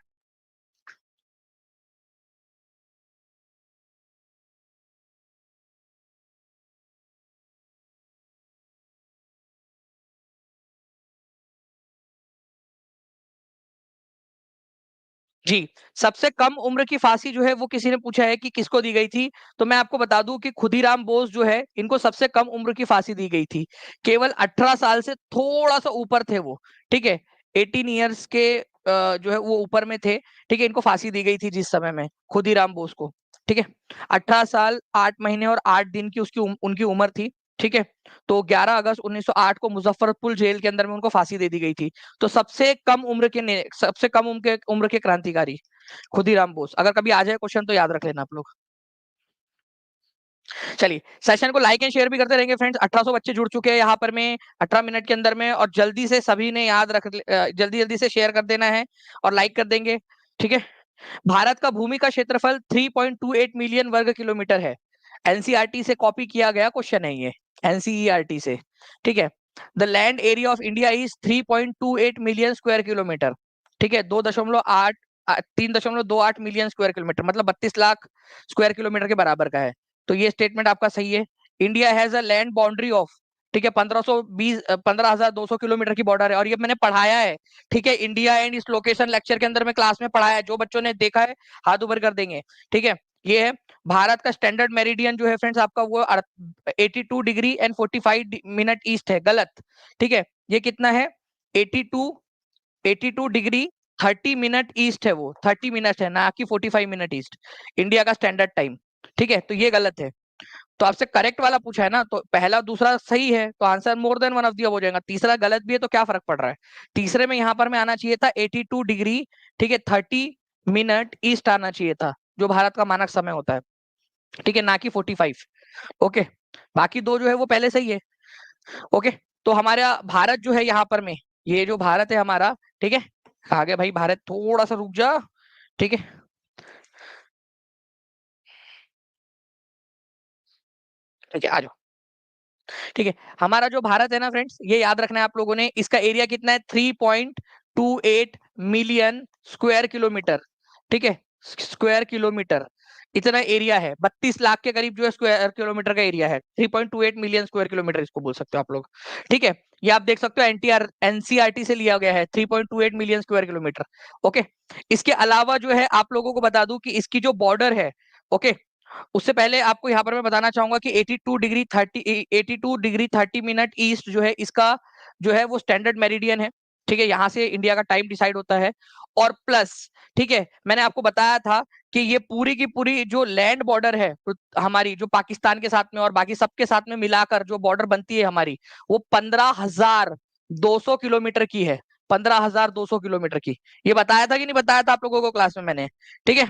Speaker 1: जी, सबसे कम उम्र की फांसी जो है वो किसी ने पूछा है कि किसको दी गई थी। तो मैं आपको बता दूं कि खुदीराम बोस जो है इनको सबसे कम उम्र की फांसी दी गई थी। केवल 18 साल से थोड़ा सा ऊपर थे वो। ठीक है, 18 ईयर्स के जो है वो ऊपर में थे। ठीक है, इनको फांसी दी गई थी जिस समय में खुदीराम बोस को। ठीक है, 18 साल 8 महीने और 8 दिन की उनकी उम्र थी। ठीक है, तो 11 अगस्त 1908 को मुजफ्फरपुर जेल के अंदर में उनको फांसी दे दी गई थी। तो सबसे कम उम्र के क्रांतिकारी खुदीराम बोस। अगर कभी आ जाए क्वेश्चन तो याद रख लेना आप लोग। चलिए, सेशन को लाइक एंड शेयर भी करते रहेंगे फ्रेंड्स। 1800 बच्चे जुड़ चुके हैं यहाँ पर में 18 मिनट के अंदर में, और जल्दी से सभी ने जल्दी जल्दी से शेयर कर देना है और लाइक कर देंगे। ठीक है, भारत का भूमि का क्षेत्रफल 3.28 मिलियन वर्ग किलोमीटर है। एनसीईआरटी से कॉपी किया गया क्वेश्चन है ये, एनसीईआरटी से। ठीक है, the land area of India is 3.28 million square kilometre. ठीक है, 3.28 मिलियन स्क्वायर किलोमीटर, मतलब 32 लाख स्क्वायर किलोमीटर के बराबर का है। तो ये स्टेटमेंट आपका सही है। India has a land boundary of, ठीक है, 15,200 किलोमीटर की बॉर्डर है, और ये मैंने पढ़ाया है। ठीक है, इंडिया एंड इस लोकेशन लेक्चर के अंदर में क्लास में पढ़ाया है। जो बच्चों ने देखा है हाथ ऊपर कर देंगे। ठीक है, ये है भारत का स्टैंडर्ड मेरिडियन जो है फ्रेंड्स आपका वो 82 डिग्री एंड 45 मिनट ईस्ट है। गलत। ठीक है, ये कितना है, 82 82 डिग्री 30 मिनट ईस्ट है, वो 30 मिनट है ना कि 45 मिनट ईस्ट, इंडिया का स्टैंडर्ड टाइम। ठीक है, तो ये गलत है। तो आपसे करेक्ट वाला पूछा है ना, तो पहला दूसरा सही है तो answer more than one of the हो जाएगा। तीसरा गलत भी है तो क्या फर्क पड़ रहा है। तीसरे में यहाँ पर मैं आना चाहिए था 82 डिग्री, ठीक है, 30 मिनट ईस्ट आना चाहिए था, जो भारत का मानक समय होता है। ठीक है, ना कि 45। ओके, बाकी दो जो है वो पहले सही है। ओके, तो हमारा भारत जो है यहाँ पर में, ये जो भारत है हमारा, ठीक है, आगे भाई भारत थोड़ा सा रुक जा। ठीक है, ठीक है, आ जाओ। ठीक है, हमारा जो भारत है ना फ्रेंड्स, ये याद रखना है आप लोगों ने, इसका एरिया कितना है, 3.28 मिलियन स्क्वायर किलोमीटर। ठीक है, स्क्वायर किलोमीटर। इतना एरिया है, 32 लाख के करीब जो है स्क्वायर किलोमीटर का एरिया है, 3.28 मिलियन स्क्वायर किलोमीटर इसको बोल सकते हो आप लोग। ठीक है, ये आप देख सकते हो एनसीईआरटी से लिया गया है, 3.28 मिलियन स्क्वायर किलोमीटर। ओके, इसके अलावा जो है आप लोगों को बता दूं कि इसकी जो बॉर्डर है, ओके, उससे पहले आपको यहाँ पर मैं बताना चाहूंगा कि 82 डिग्री 30 मिनट ईस्ट जो है इसका जो है वो स्टैंडर्ड मेरिडियन है। ठीक है, यहाँ से इंडिया का टाइम डिसाइड होता है। और प्लस, ठीक है, मैंने आपको बताया था कि ये पूरी की पूरी जो लैंड बॉर्डर है हमारी, जो पाकिस्तान के साथ में और बाकी सबके साथ में मिलाकर जो बॉर्डर बनती है हमारी, वो 15,200 किलोमीटर की है। 15,200 किलोमीटर की। ये बताया था कि नहीं बताया था आप लोगों को क्लास में मैंने? ठीक है,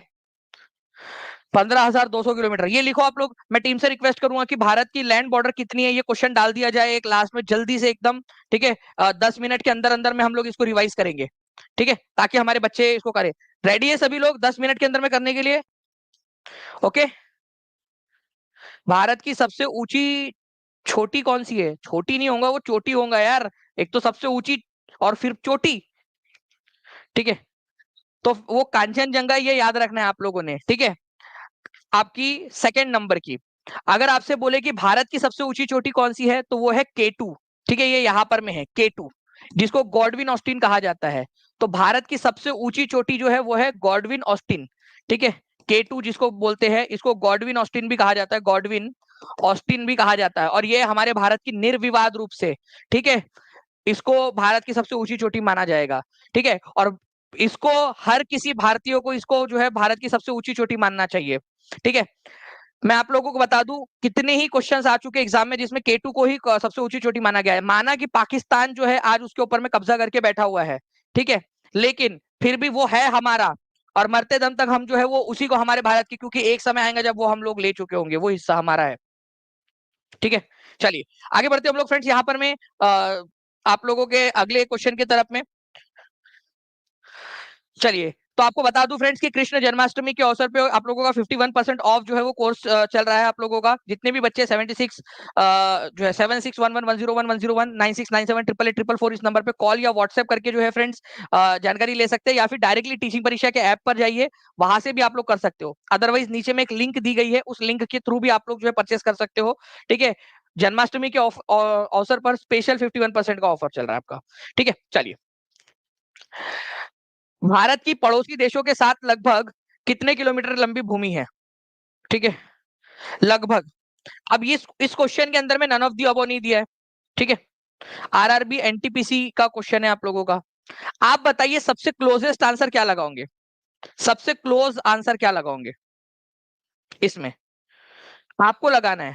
Speaker 1: 15,200 किलोमीटर। ये लिखो आप लोग। मैं टीम से रिक्वेस्ट करूंगा कि भारत की लैंड बॉर्डर कितनी है ये क्वेश्चन डाल दिया जाए एक लास्ट में जल्दी से एकदम। ठीक है, 10 मिनट के अंदर अंदर में हम लोग इसको रिवाइज करेंगे। ठीक है, ताकि हमारे बच्चे इसको करें। रेडी है सभी लोग 10 मिनट के अंदर में करने के लिए? ओके, भारत की सबसे ऊंची छोटी कौन सी है? छोटी नहीं होगा वो, चोटी होगा यार। एक तो सबसे ऊंची और फिर चोटी। ठीक है, तो वो कांचनजंगा, ये याद रखना है आप लोगों ने। ठीक है, आपकी सेकंड नंबर की, अगर आपसे बोले कि भारत की सबसे ऊंची चोटी कौन सी है, तो वो है K2। ठीक है, ये यहां पर में है K2, जिसको गॉडविन ऑस्टिन कहा जाता है। तो भारत की सबसे ऊंची चोटी जो है वो है गॉडविन ऑस्टिन। ठीक है, K2 जिसको बोलते हैं, इसको गॉडविन ऑस्टिन भी कहा जाता है, गॉडविन ऑस्टिन भी कहा जाता है। और ये हमारे भारत की निर्विवाद रूप से, ठीक है, इसको भारत की सबसे ऊंची चोटी माना जाएगा। ठीक है, और इसको हर किसी भारतीय को इसको जो है भारत की सबसे ऊंची चोटी मानना चाहिए। ठीक है, मैं आप लोगों को बता दूं कितने ही क्वेश्चंस आ चुके एग्जाम में जिसमें K2 को ही सबसे ऊंची चोटी माना गया है। माना कि पाकिस्तान जो है आज उसके ऊपर में कब्जा करके बैठा हुआ है, ठीक है, लेकिन फिर भी वो है हमारा, और मरते दम तक हम जो है वो उसी को हमारे भारत की, क्योंकि एक समय आएगा जब वो हम लोग ले चुके होंगे, वो हिस्सा हमारा है। ठीक है, चलिए आगे बढ़ते हम लोग फ्रेंड्स। यहाँ पर मैं आप लोगों के अगले क्वेश्चन की तरफ में चलिए। तो आपको बता दूं फ्रेंड्स कि कृष्ण जन्माष्टमी के अवसर पे आप लोगों का 51% ऑफ जो है वो कोर्स चल रहा है। आप लोगों का जितने भी बच्चे 76 जो है 7611101101 96978844 इस नंबर पे कॉल या व्हाट्सएप करके जो है फ्रेंड्स जानकारी ले सकते हैं, या फिर डायरेक्टली टीचिंग परीक्षा के ऐप पर जाइए, वहां से भी आप लोग कर सकते हो। अदरवाइज नीचे में एक लिंक दी गई है, उस लिंक के थ्रू भी आप लोग जो है परचेस कर सकते हो। ठीक है, जन्माष्टमी के अवसर पर स्पेशल 51% का ऑफर चल रहा है आपका। ठीक है, चलिए। भारत की पड़ोसी देशों के साथ लगभग कितने किलोमीटर लंबी भूमि है? ठीक है, लगभग। अब इस क्वेश्चन के अंदर में नन ऑफ दी अबव नहीं दिया है। ठीक है, आरआरबी एनटीपीसी का क्वेश्चन है आप लोगों का। आप बताइए सबसे क्लोजेस्ट आंसर क्या लगाओगे? सबसे क्लोज आंसर क्या लगाओगे इसमें? आपको लगाना है।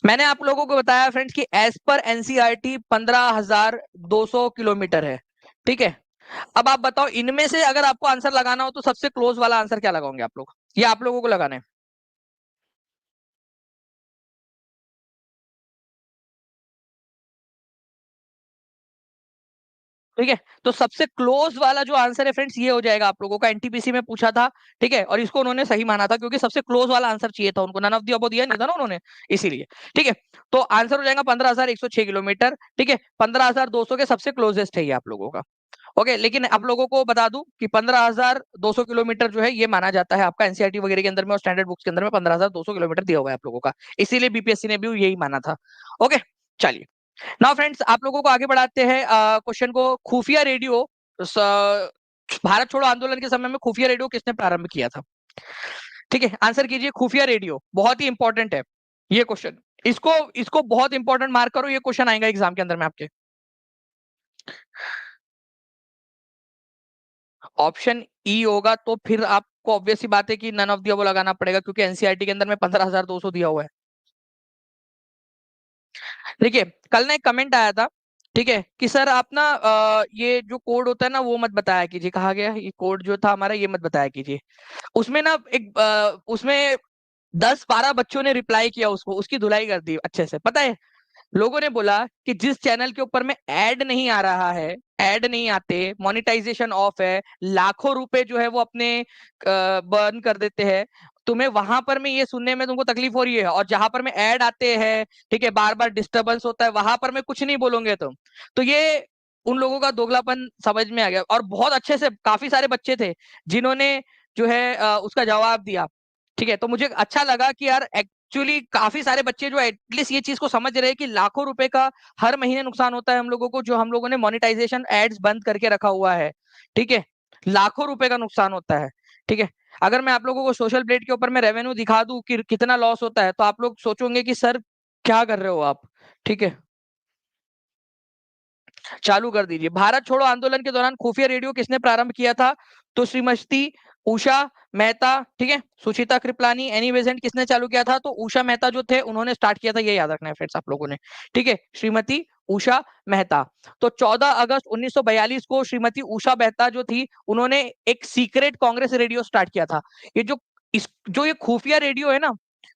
Speaker 1: मैंने आप लोगों को बताया फ्रेंड्स कि एज पर एनसीईआरटी 15,200 किलोमीटर है। ठीक है, अब आप बताओ इनमें से अगर आपको आंसर लगाना हो तो सबसे क्लोज वाला आंसर क्या लगाओगे आप लोग? ये आप लोगों को लगाना है। ठीक है, तो सबसे क्लोज वाला जो आंसर है फ्रेंड्स ये हो जाएगा आप लोगों का। एनटीपीसी में पूछा था, ठीक है, और इसको उन्होंने सही माना था क्योंकि सबसे क्लोज वाला आंसर चाहिए था उनको, नन ऑफ दी अबव दिया नहीं था ना उन्होंने, इसीलिए। ठीक है, तो आंसर हो जाएगा 15,106 किलोमीटर। ठीक है, 15,200 के सबसे क्लोजेस्ट है ये आप लोगों का। ओके, लेकिन आप लोगों को बता दूं कि 15,200 किलोमीटर जो है ये माना जाता है आपका एनसीईआरटी वगैरह के अंदर में और स्टैंडर्ड बुक्स के अंदर में 15,200 किलोमीटर दिया हुआ है आप लोगों का, इसीलिए बीपीएससी ने भी यही माना था। ओके, चलिए। नाउ फ्रेंड्स आप लोगों को आगे बढ़ाते हैं क्वेश्चन को। खुफिया रेडियो भारत छोड़ो आंदोलन के समय में खुफिया रेडियो किसने प्रारंभ किया था? ठीक है, आंसर कीजिए। खुफिया रेडियो बहुत ही इंपॉर्टेंट है ये क्वेश्चन। इसको इसको बहुत इंपॉर्टेंट मार्क करो, ये क्वेश्चन आएगा एग्जाम के अंदर में आपके। ऑप्शन ई होगा तो फिर आपको ऑब्वियस सी बात है कि नन ऑफ दी अबव लगाना पड़ेगा, क्योंकि एनसीईआरटी के अंदर में 15,200 दिया हुआ है। देखिए, कल ना एक कमेंट आया था, ठीक है, कि सर आप ना ये जो कोड होता है ना वो मत बताया कीजिए। कहा गया ये कोड जो था हमारा ये मत बताया कीजिए। उसमें ना एक उसमें 10-12 बच्चों ने रिप्लाई किया उसको, उसकी धुलाई कर दी अच्छे से। पता है, लोगों ने बोला कि जिस चैनल के ऊपर में ऐड नहीं आ रहा है, ऐड नहीं आते, मोनेटाइजेशन ऑफ है, लाखों रुपए जो है वो अपने बर्न कर देते हैं, तुम्हें वहां पर में ये सुनने में तुमको तकलीफ हो रही है, और जहां पर में ऐड आते हैं, ठीक है, बार बार डिस्टरबेंस होता है, वहां पर में कुछ नहीं बोलोगे तुम, तो ये उन लोगों का दोगलापन समझ में आ गया। और बहुत अच्छे से काफी सारे बच्चे थे जिन्होंने जो है उसका जवाब दिया। ठीक है, तो मुझे अच्छा लगा कि यार एक्चुअली काफी सारे बच्चे जो एटलीस्ट ये चीज को समझ रहे हैं कि लाखों रुपए का हर महीने नुकसान होता है हम लोगों को, जो हम लोगों ने मोनेटाइजेशन एड्स बंद करके रखा हुआ है। ठीक है, लाखों रुपए का नुकसान होता है। ठीक है, अगर मैं आप लोगों को सोशल प्लेट के ऊपर मैं रेवेन्यू दिखा दूं कि कितना लॉस होता है, तो आप लोग सोचोगे कि सर क्या कर रहे हो आप। ठीक है, चालू कर दीजिए। भारत छोड़ो आंदोलन के दौरान खुफिया रेडियो किसने प्रारंभ किया था? तो श्रीमती उषा मेहता। ठीक है, सुचिता कृपलानी, एनी बेजेंट किसने चालू किया था? तो उषा मेहता जो थे उन्होंने स्टार्ट किया था, ये याद रखना है फ्रेंड्स आप लोगों ने। ठीक है, श्रीमती उषा मेहता। तो 14 अगस्त 1942 को श्रीमती उषा मेहता जो थी उन्होंने एक सीक्रेट कांग्रेस रेडियो स्टार्ट किया था। ये जो ये खुफिया रेडियो है ना,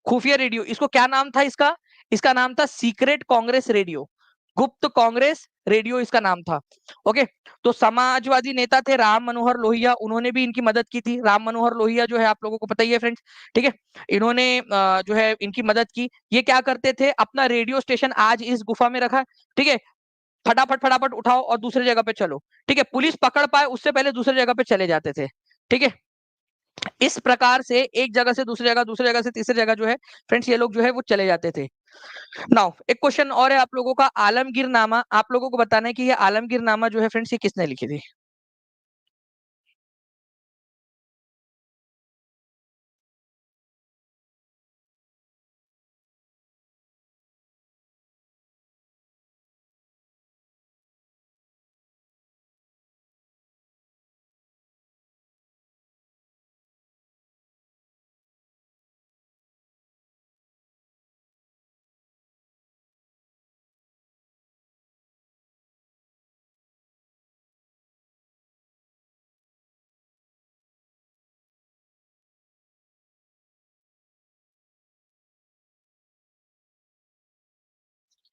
Speaker 1: खुफिया रेडियो, इसको क्या नाम था इसका? इसका नाम था सीक्रेट कांग्रेस रेडियो, गुप्त कांग्रेस रेडियो इसका नाम था। ओके, तो समाजवादी नेता थे राम मनोहर लोहिया, उन्होंने भी इनकी मदद की थी। राम मनोहर लोहिया जो है आप लोगों को पता ही है फ्रेंड्स। ठीक है, इन्होंने जो है इनकी मदद की। ये क्या करते थे, अपना रेडियो स्टेशन आज इस गुफा में रखा। ठीक है, फटाफट फटाफट उठाओ और दूसरी जगह पे चलो। ठीक है, पुलिस पकड़ पाए उससे पहले दूसरी जगह पे चले जाते थे। ठीक है, इस प्रकार से एक जगह से दूसरी जगह, दूसरी जगह से तीसरी जगह जो है फ्रेंड्स ये लोग जो है वो चले जाते थे। नाउ एक क्वेश्चन और है आप लोगों का, आलमगीर नामा। आप लोगों को बताना है कि ये आलमगीर नामा जो है फ्रेंड्स ये किसने लिखी थी?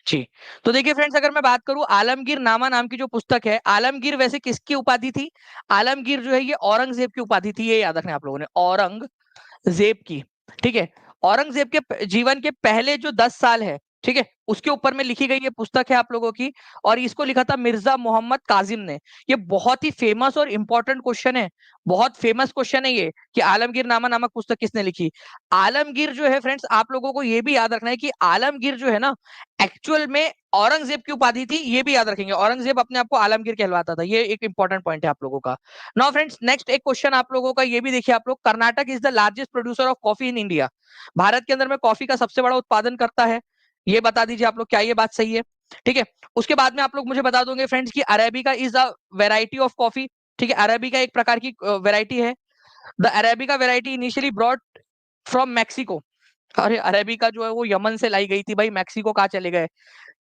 Speaker 1: जी, तो देखिए फ्रेंड्स, अगर मैं बात करूं आलमगीर नामा नाम की जो पुस्तक है, आलमगीर वैसे किसकी उपाधि थी? आलमगीर जो है ये औरंगजेब की उपाधि थी, ये याद रखना है आप लोगों ने, औरंगजेब की। ठीक है, औरंगजेब के जीवन के पहले जो 10 साल है, ठीक है, उसके ऊपर में लिखी गई ये पुस्तक है आप लोगों की। और इसको लिखा था मिर्जा मोहम्मद काजिम ने। ये बहुत ही फेमस और इंपॉर्टेंट क्वेश्चन है, बहुत फेमस क्वेश्चन है ये, कि आलमगीर नामा नामक पुस्तक किसने लिखी। आलमगीर जो है फ्रेंड्स आप लोगों को ये भी याद रखना है कि आलमगीर जो है ना, एक्चुअल में औरंगजेब की उपाधि थी, ये भी याद रखेंगे। औरंगजेब अपने आप को आलमगीर कहलवाता था, ये एक इंपॉर्टेंट पॉइंट है आप लोगों का। नाउ फ्रेंड्स, नेक्स्ट एक क्वेश्चन आप लोगों का ये भी देखिए आप लोग, Karnataka is the largest producer of coffee in India. Bharat के अंदर में कॉफी का सबसे बड़ा उत्पादन करता है, ये बता दीजिए आप लोग, क्या ये बात सही है? ठीक है, उसके बाद में आप लोग मुझे बता दोगे फ्रेंड्स कि arabica is a variety of coffee. ठीक है, अरेबिका एक प्रकार की वेराइटी है। The arabica variety initially brought from Mexico. अरे अरेबिका जो है वो यमन से लाई गई थी भाई, मैक्सिको कहाँ चले गए?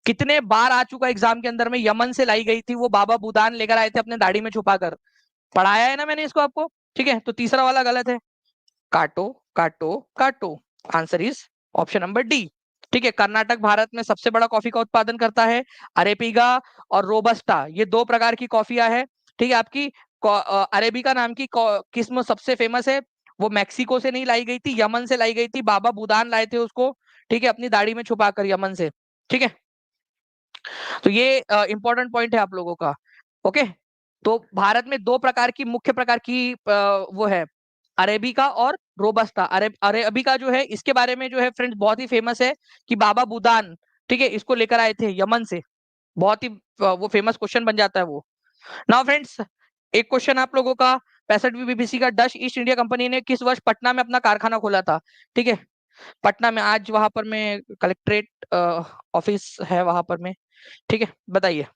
Speaker 1: कितने बार आ चुका एग्जाम के अंदर में, यमन से लाई गई थी, वो बाबा बुदान लेकर आए थे अपने दाढ़ी में छुपा कर। पढ़ाया है ना मैंने इसको आपको। ठीक है, तो तीसरा वाला गलत है। काटो काटो काटो, answer is option number D. ठीक है, कर्नाटक भारत में सबसे बड़ा कॉफी का उत्पादन करता है। अरेबिका और रोबस्टा ये दो प्रकार की कॉफियां है। ठीक है, आपकी अरेबिका नाम की किस्म सबसे फेमस है। वो मैक्सिको से नहीं लाई गई थी, यमन से लाई गई थी, बाबा बुदान लाए थे उसको। ठीक है, अपनी दाढ़ी में छुपा कर यमन से। ठीक है, तो ये इंपॉर्टेंट पॉइंट है आप लोगों का। ओके, तो भारत में दो प्रकार की, मुख्य प्रकार की वो है, अरेबिका और रोबस्टा। अरेबिका जो है इसके बारे में जो है फ्रेंड्स बहुत ही फेमस है, कि बाबा बुदान, ठीक है, इसको लेकर आए थे यमन से। बहुत ही वो फेमस क्वेश्चन बन जाता है वो। नाउ फ्रेंड्स, एक क्वेश्चन आप लोगों का, 65वीं बीबीसी का, डच ईस्ट इंडिया कंपनी ने किस वर्ष पटना में अपना कारखाना खोला था? ठीक है, पटना में, आज वहां पर में कलेक्ट्रेट ऑफिस है वहां पर में। ठीक है, बताइए।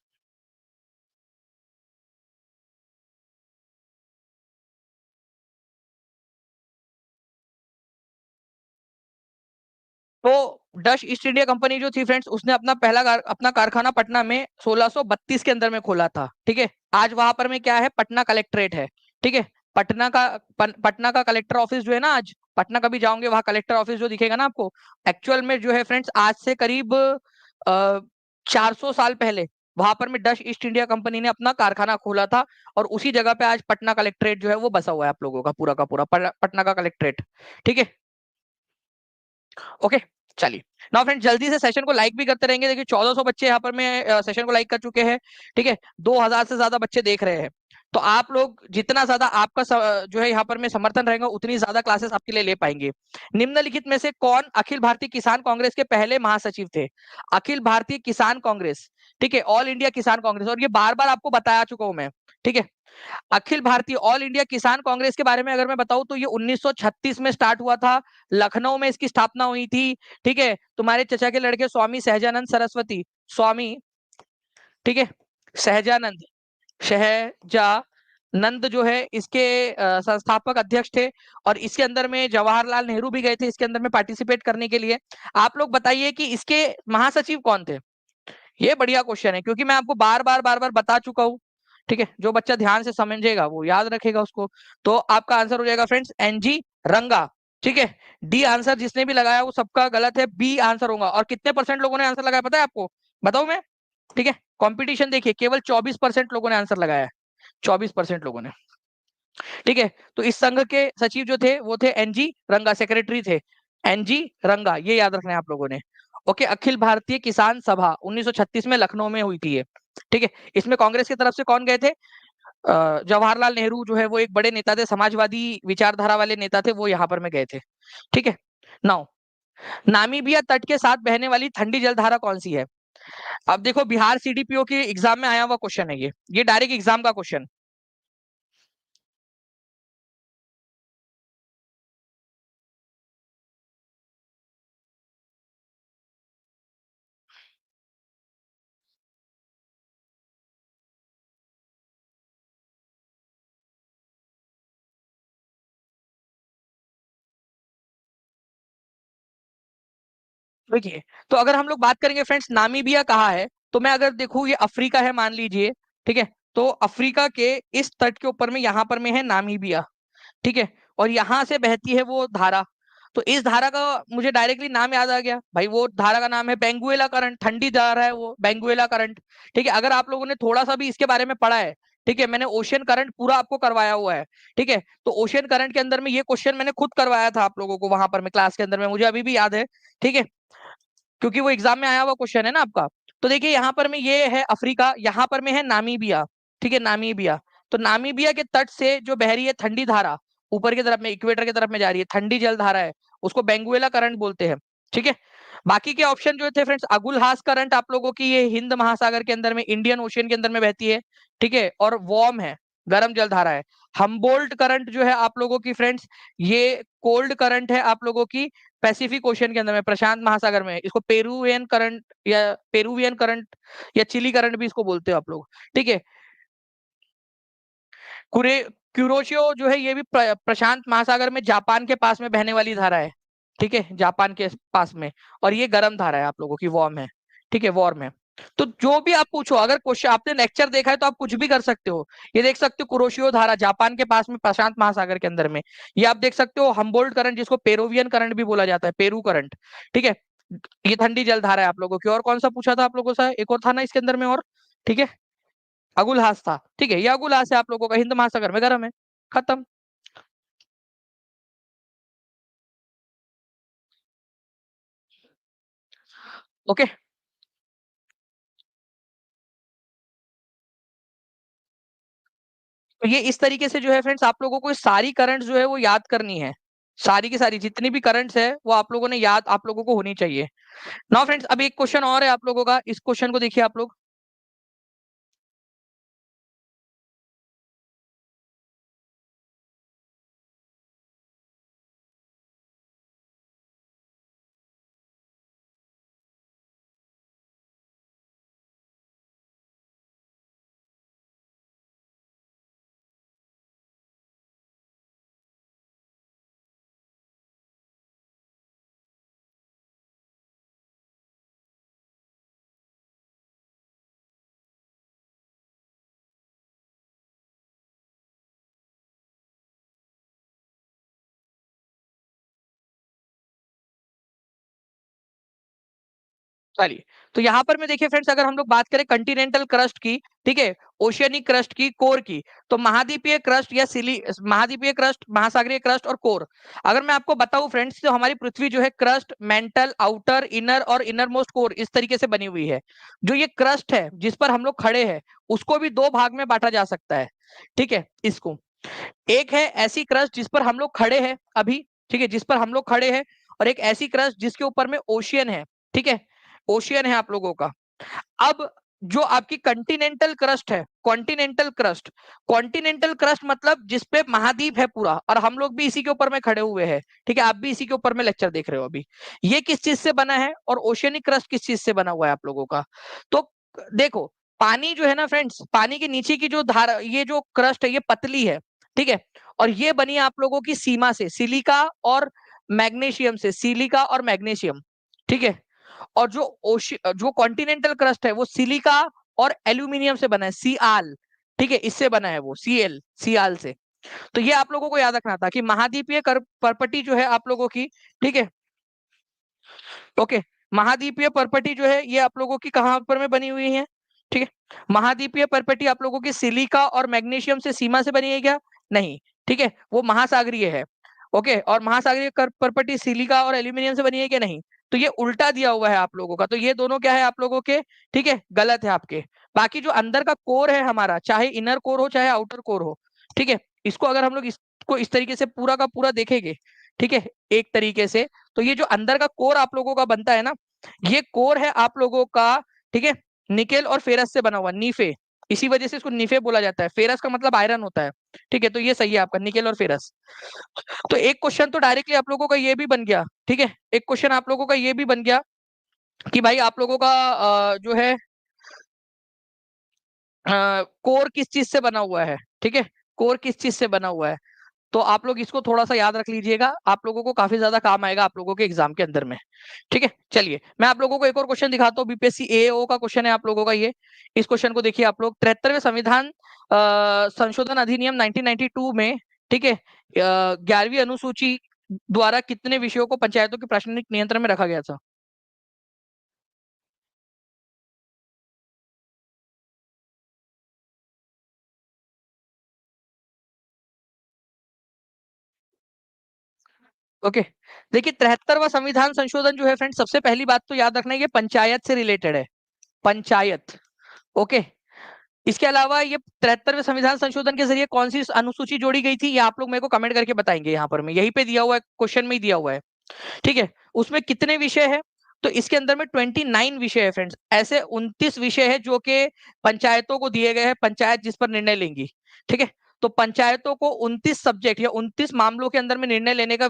Speaker 1: तो डच ईस्ट इंडिया कंपनी जो थी फ्रेंड्स, उसने अपना कारखाना पटना में 1632 के अंदर में खोला था। ठीक है, आज वहां पर में क्या है, पटना कलेक्ट्रेट है। ठीक है, पटना का कलेक्टर ऑफिस जो है ना, आज पटना कभी जाओगे वहां कलेक्टर ऑफिस जो दिखेगा ना आपको, एक्चुअल में जो है फ्रेंड्स आज से करीब 400 साल पहले वहां पर में डच ईस्ट इंडिया कंपनी ने अपना कारखाना खोला था। और उसी जगह पे आज पटना कलेक्ट्रेट जो है वो बसा हुआ है आप लोगों का पूरा पटना का कलेक्ट्रेट। ठीक है, ओके, चलिए। नाउ फ्रेंड, जल्दी से सेशन को लाइक भी करते रहेंगे। देखिए 1400 बच्चे यहाँ पर में सेशन को लाइक कर चुके हैं। ठीक है, 2000 से ज्यादा बच्चे देख रहे हैं। तो आप लोग जितना ज्यादा आपका जो है यहाँ पर में समर्थन रहेगा उतनी ज्यादा क्लासेस आपके लिए ले पाएंगे। निम्नलिखित में से कौन अखिल भारतीय किसान कांग्रेस के पहले महासचिव थे? अखिल भारतीय किसान कांग्रेस, ठीक है, ऑल इंडिया किसान कांग्रेस, और ये बार बार आपको बताया चुका हूं मैं, ठीक है। अखिल भारतीय ऑल इंडिया किसान कांग्रेस के बारे में अगर मैं बताऊं तो ये 1936 में स्टार्ट हुआ था, लखनऊ में इसकी स्थापना हुई थी, ठीक है। तुम्हारे चचा के लड़के स्वामी सहजानंद सरस्वती, स्वामी, ठीक है, सहजानंद, शहजानंद जो है इसके संस्थापक अध्यक्ष थे, और इसके अंदर में जवाहरलाल नेहरू भी गए थे इसके अंदर में पार्टिसिपेट करने के लिए। आप लोग बताइए कि इसके महासचिव कौन थे? ये बढ़िया क्वेश्चन है, क्योंकि मैं आपको बार बार बता चुका हूं, ठीक है। जो बच्चा ध्यान से समझेगा वो याद रखेगा उसको। तो आपका आंसर हो जाएगा फ्रेंड्स एनजी रंगा, ठीक है। डी आंसर जिसने भी लगाया वो सबका गलत है, बी आंसर होगा। और कितने परसेंट लोगों ने आंसर लगाया पता है आपको? बताऊं मैं? ठीक है, कंपटीशन देखिए, केवल 24% लोगों ने आंसर लगाया है, 24% लोगों ने, ठीक है। तो इस संघ के सचिव जो थे वो थे एनजी रंगा, सेक्रेटरी थे एनजी रंगा, ये याद रखना है आप लोगों ने। ओके, अखिल भारतीय किसान सभा 1936 में लखनऊ में हुई थी ये, ठीक है। इसमें कांग्रेस की तरफ से कौन गए थे? जवाहरलाल नेहरू जो है वो एक बड़े नेता थे, समाजवादी विचारधारा वाले नेता थे, वो यहाँ पर में गए थे, ठीक है। नाउ, नामीबिया तट के साथ बहने वाली ठंडी जलधारा कौन सी है? अब देखो, बिहार सीडीपीओ के एग्जाम में आया हुआ क्वेश्चन है ये डायरेक्ट एग्जाम का क्वेश्चन। देखिए, तो अगर हम लोग बात करेंगे फ्रेंड्स नामीबिया कहाँ है, तो मैं अगर देखूं ये अफ्रीका है मान लीजिए, ठीक है। तो अफ्रीका के इस तट के ऊपर में यहाँ पर में है नामीबिया, ठीक है। और यहाँ से बहती है वो धारा, तो इस धारा का मुझे डायरेक्टली नाम याद आ गया भाई, वो धारा का नाम है बेंगुएला करंट, ठंडी धारा है वो बेंगुएला करंट, ठीक है। अगर आप लोगों ने थोड़ा सा भी इसके बारे में पढ़ा है, ठीक है, मैंने ओशियन करंट पूरा आपको करवाया हुआ है, ठीक है। तो ओशियन करंट के अंदर में ये क्वेश्चन मैंने खुद करवाया था आप लोगों को वहां पर में क्लास के अंदर में, मुझे अभी भी याद है, ठीक है, क्योंकि वो एग्जाम में आया हुआ क्वेश्चन है ना आपका। तो देखिए यहाँ पर में ये है अफ्रीका, यहाँ पर में है नामीबिया, ठीक है, नामीबिया। तो नामीबिया के तट से जो बह रही है ठंडी धारा, ऊपर की तरफ में इक्वेटर की तरफ में जा रही है, ठंडी जल धारा है, उसको बेंगुएला करंट बोलते हैं, ठीक है। बाकी के ऑप्शन जो थे फ्रेंड्स, अगुलहास करंट आप लोगों की ये हिंद महासागर के अंदर में, इंडियन ओशियन के अंदर में बहती है, ठीक है, और वार्म है, गर्म जल धारा है। हम्बोल्ट करंट जो है आप लोगों की फ्रेंड्स, ये कोल्ड करंट है आप लोगों की पैसिफिक ओशियन के अंदर में, प्रशांत महासागर में। इसको पेरुवियन करंट या पेरुवियन करंट या चिली करंट भी इसको बोलते हो आप लोग, ठीक है। कुरे क्यूरोशियो जो है ये भी प्रशांत महासागर में जापान के पास में बहने वाली धारा है, ठीक है, जापान के पास में। और ये गर्म धारा है आप लोगों की, वार्म है, ठीक है, वार्म है। तो जो भी आप पूछो, अगर क्वेश्चन आपने लेक्चर देखा है तो आप कुछ भी कर सकते हो। ये देख सकते हो कुरोशियो धारा जापान के पास में प्रशांत महासागर के अंदर में। ये आप देख सकते हो हम्बोल्ट करंट, जिसको पेरुवियन करंट भी बोला जाता है, पेरू करंट, ठीक है। ये ठंडी जल धारा है आप लोगों की। और कौन सा पूछा था आप लोगों से? एक और था ना इसके अंदर में, और, ठीक है, अगुलहास था, ठीक है। ये अगुलहास है आप लोगों का, हिंद महासागर में गर्म है, खत्म। ओके, तो ये इस तरीके से जो है फ्रेंड्स आप लोगों को सारी करंट जो है वो याद करनी है, सारी की सारी जितनी भी करंट्स है वो आप लोगों ने याद, आप लोगों को होनी चाहिए। नाउ फ्रेंड्स, अब एक क्वेश्चन और है आप लोगों का, इस क्वेश्चन को देखिए आप लोग। चलिए, तो यहाँ पर में देखिए फ्रेंड्स, अगर हम लोग बात करें कंटिनेंटल क्रस्ट की, ठीक है, ओशियनिक क्रस्ट की, कोर की। तो महाद्वीपीय क्रस्ट या महाद्वीपीय क्रस्ट, महासागरीय क्रस्ट और कोर। अगर मैं आपको बताऊं फ्रेंड्स, तो हमारी पृथ्वी जो है क्रस्ट, मेंटल, आउटर, इनर और इनर मोस्ट कोर, इस तरीके से बनी हुई है। जो ये क्रस्ट है जिस पर हम लोग खड़े हैं, उसको भी दो भाग में बांटा जा सकता है। ठीक है, इसको एक है ऐसी क्रस्ट जिस पर हम लोग खड़े हैं अभी, ठीक है, जिस पर हम लोग खड़े हैं, और एक ऐसी क्रस्ट जिसके ऊपर में ओशियन है। ठीक है, ओशियन है आप लोगों का। अब जो आपकी कॉन्टिनेंटल क्रस्ट है, कॉन्टिनेंटल क्रस्ट मतलब जिसपे महाद्वीप है पूरा, और हम लोग भी इसी के ऊपर में खड़े हुए हैं। ठीक है, आप भी इसी के ऊपर में लेक्चर देख रहे हो अभी। ये किस चीज से बना है और ओशियनिक क्रस्ट किस चीज से बना हुआ है आप लोगों का? तो देखो, पानी जो है ना फ्रेंड्स, पानी के नीचे की जो धारा, ये जो क्रस्ट है ये पतली है। ठीक है, और ये बनी है आप लोगों की सीमा से, सिलिका और मैग्नीशियम से, सिलिका और मैग्नीशियम। ठीक है, और जो कॉन्टिनेंटल क्रस्ट है वो सिलिका और एल्यूमिनियम से बना है, सीआल। ठीक है, इससे बना है वो, सीआल से। तो ये आप लोगों को याद रखना था कि महाद्वीपीय परपटी जो है आप लोगों की, ठीक है, ओके, महाद्वीपीय परपटी जो है ये आप लोगों की कहां पर में बनी हुई है? ठीक है, महाद्वीपीय परपटी आप लोगों की सिलिका और मैग्नीशियम से सीमा से बनी है क्या? नहीं। ठीक है, वो महासागरीय है। ओके, और महासागरीय परपटी सिलिका और एल्यूमिनियम से बनी है क्या? नहीं। तो ये उल्टा दिया हुआ है आप लोगों का, तो ये दोनों क्या है आप लोगों के? ठीक है, गलत है आपके। बाकी जो अंदर का कोर है हमारा, चाहे इनर कोर हो चाहे आउटर कोर हो, ठीक है, इसको अगर हम लोग इसको इस तरीके से पूरा का पूरा देखेंगे, ठीक है, एक तरीके से, तो ये जो अंदर का कोर आप लोगों का बनता है ना, ये कोर है आप लोगों का, ठीक है, निकेल और फेरस से बना हुआ, नीफे। इसी वजह से इसको निफे बोला जाता है। फेरस का मतलब आयरन होता है। ठीक है, तो ये सही है आपका, निकेल और फेरस। तो एक क्वेश्चन तो डायरेक्टली आप लोगों का ये भी बन गया। ठीक है, एक क्वेश्चन आप लोगों का ये भी बन गया कि भाई आप लोगों का जो है कोर किस चीज से बना हुआ है। ठीक है, कोर किस चीज से बना हुआ है, तो आप लोग इसको थोड़ा सा याद रख लीजिएगा, आप लोगों को काफी ज्यादा काम आएगा आप लोगों के एग्जाम के अंदर में। ठीक है, चलिए मैं आप लोगों को एक और क्वेश्चन दिखाता हूँ, बीपीएससी एओ का क्वेश्चन है आप लोगों का ये। इस क्वेश्चन को देखिए आप लोग, 73वें संविधान संशोधन अधिनियम 1992 में, ठीक है, 11वीं अनुसूची द्वारा कितने विषयों को पंचायतों के प्रशासनिक नियंत्रण में रखा गया था? ओके, देखिए 73वां संविधान संशोधन जो है फ्रेंड, सबसे पहली बात तो याद रखना है ये पंचायत से रिलेटेड है, पंचायत। ओके, इसके अलावा ये 73वें संविधान संशोधन के जरिए कौन सी अनुसूची जोड़ी गई थी, ये आप लोग मेरे को कमेंट करके बताएंगे, यहाँ पर मैं यहीं पे दिया हुआ है, क्वेश्चन में ही दिया हुआ है। ठीक है, उसमें कितने विषय है? तो इसके अंदर में 29 विषय है फ्रेंड्स, ऐसे 29 विषय है जो कि पंचायतों को दिए गए हैं, पंचायत जिस पर निर्णय लेंगी। ठीक है, तो पंचायतों को 29 सब्जेक्ट या 29 मामलों के अंदर में निर्णय लेने का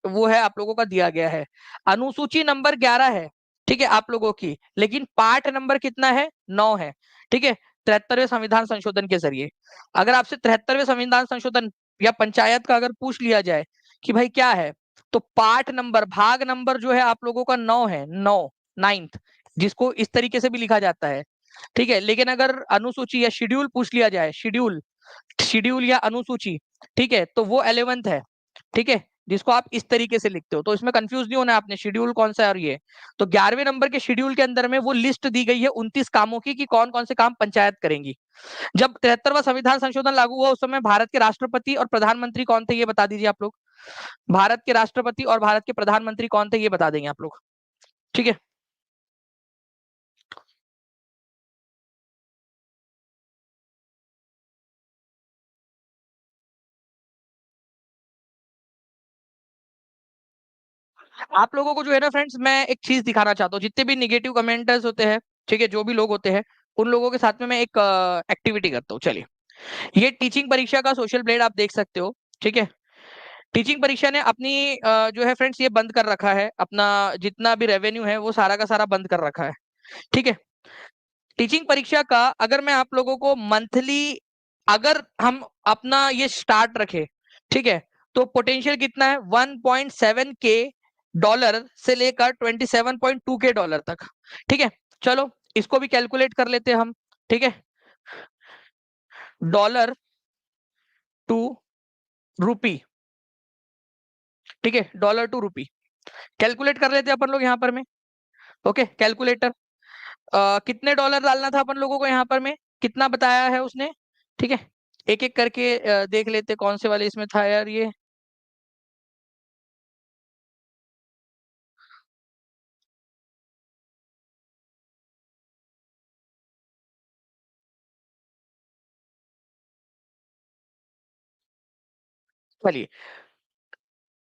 Speaker 1: वो है आप लोगों का दिया गया है। अनुसूची नंबर 11 है, ठीक है, आप लोगों की, लेकिन पाठ नंबर कितना है? 9 है। ठीक है, 73वें संविधान संशोधन के जरिए। अगर आपसे 73वें संविधान संशोधन या पंचायत का अगर पूछ लिया जाए कि भाई क्या है, तो पाठ नंबर, भाग नंबर जो है आप लोगों का 9 है, 9, नाइन्थ, जिसको इस तरीके से भी लिखा जाता है। ठीक है, लेकिन अगर अनुसूची या शेड्यूल पूछ लिया जाए, शेड्यूल, शेड्यूल या अनुसूची, ठीक है, तो वो 11th है। ठीक है, जिसको आप इस तरीके से लिखते हो, तो इसमें कंफ्यूज नहीं होना है आपने, शेड्यूल कौन सा है और ये। तो 11वें नंबर के शेड्यूल के अंदर में वो लिस्ट दी गई है 29 कामों की कि कौन कौन से काम पंचायत करेंगी। जब 73वां संविधान संशोधन लागू हुआ उस समय भारत के राष्ट्रपति और प्रधानमंत्री कौन थे, ये बता दीजिए आप लोग। भारत के राष्ट्रपति और भारत के प्रधानमंत्री कौन थे, ये बता देंगे आप लोग। ठीक है, आप लोगों को जो है ना फ्रेंड्स, मैं एक चीज दिखाना चाहता हूँ, जितने भी निगेटिव कमेंटर्स होते हैं, ठीक है, जो भी लोग होते हैं, उन लोगों के साथ में मैं एक एक्टिविटी करता हूँ। चलिए, ये टीचिंग परीक्षा का सोशल ब्लेड आप देख सकते हो। ठीक है, टीचिंग परीक्षा ने अपनी जो है फ्रेंड्स ये बंद कर रखा है, अपना जितना भी रेवेन्यू है वो सारा का सारा बंद कर रखा है। ठीक है, टीचिंग परीक्षा का अगर मैं आप लोगों को मंथली, अगर हम अपना ये स्टार्ट रखे, ठीक है, तो पोटेंशियल कितना है? 1.7 के डॉलर से लेकर 27.2 के डॉलर तक। ठीक है, चलो इसको भी कैलकुलेट कर लेते हैं हम। ठीक है, डॉलर टू रूपी, ठीक है, डॉलर टू रूपी, कैलकुलेट कर लेते हैं अपन लोग यहाँ पर में। ओके, कैलकुलेटर, कितने डॉलर डालना था अपन लोगों को यहाँ पर में? कितना बताया है उसने, ठीक है। एक एक करके देख लेते कौन से वाले इसमें था यार ये। चलिए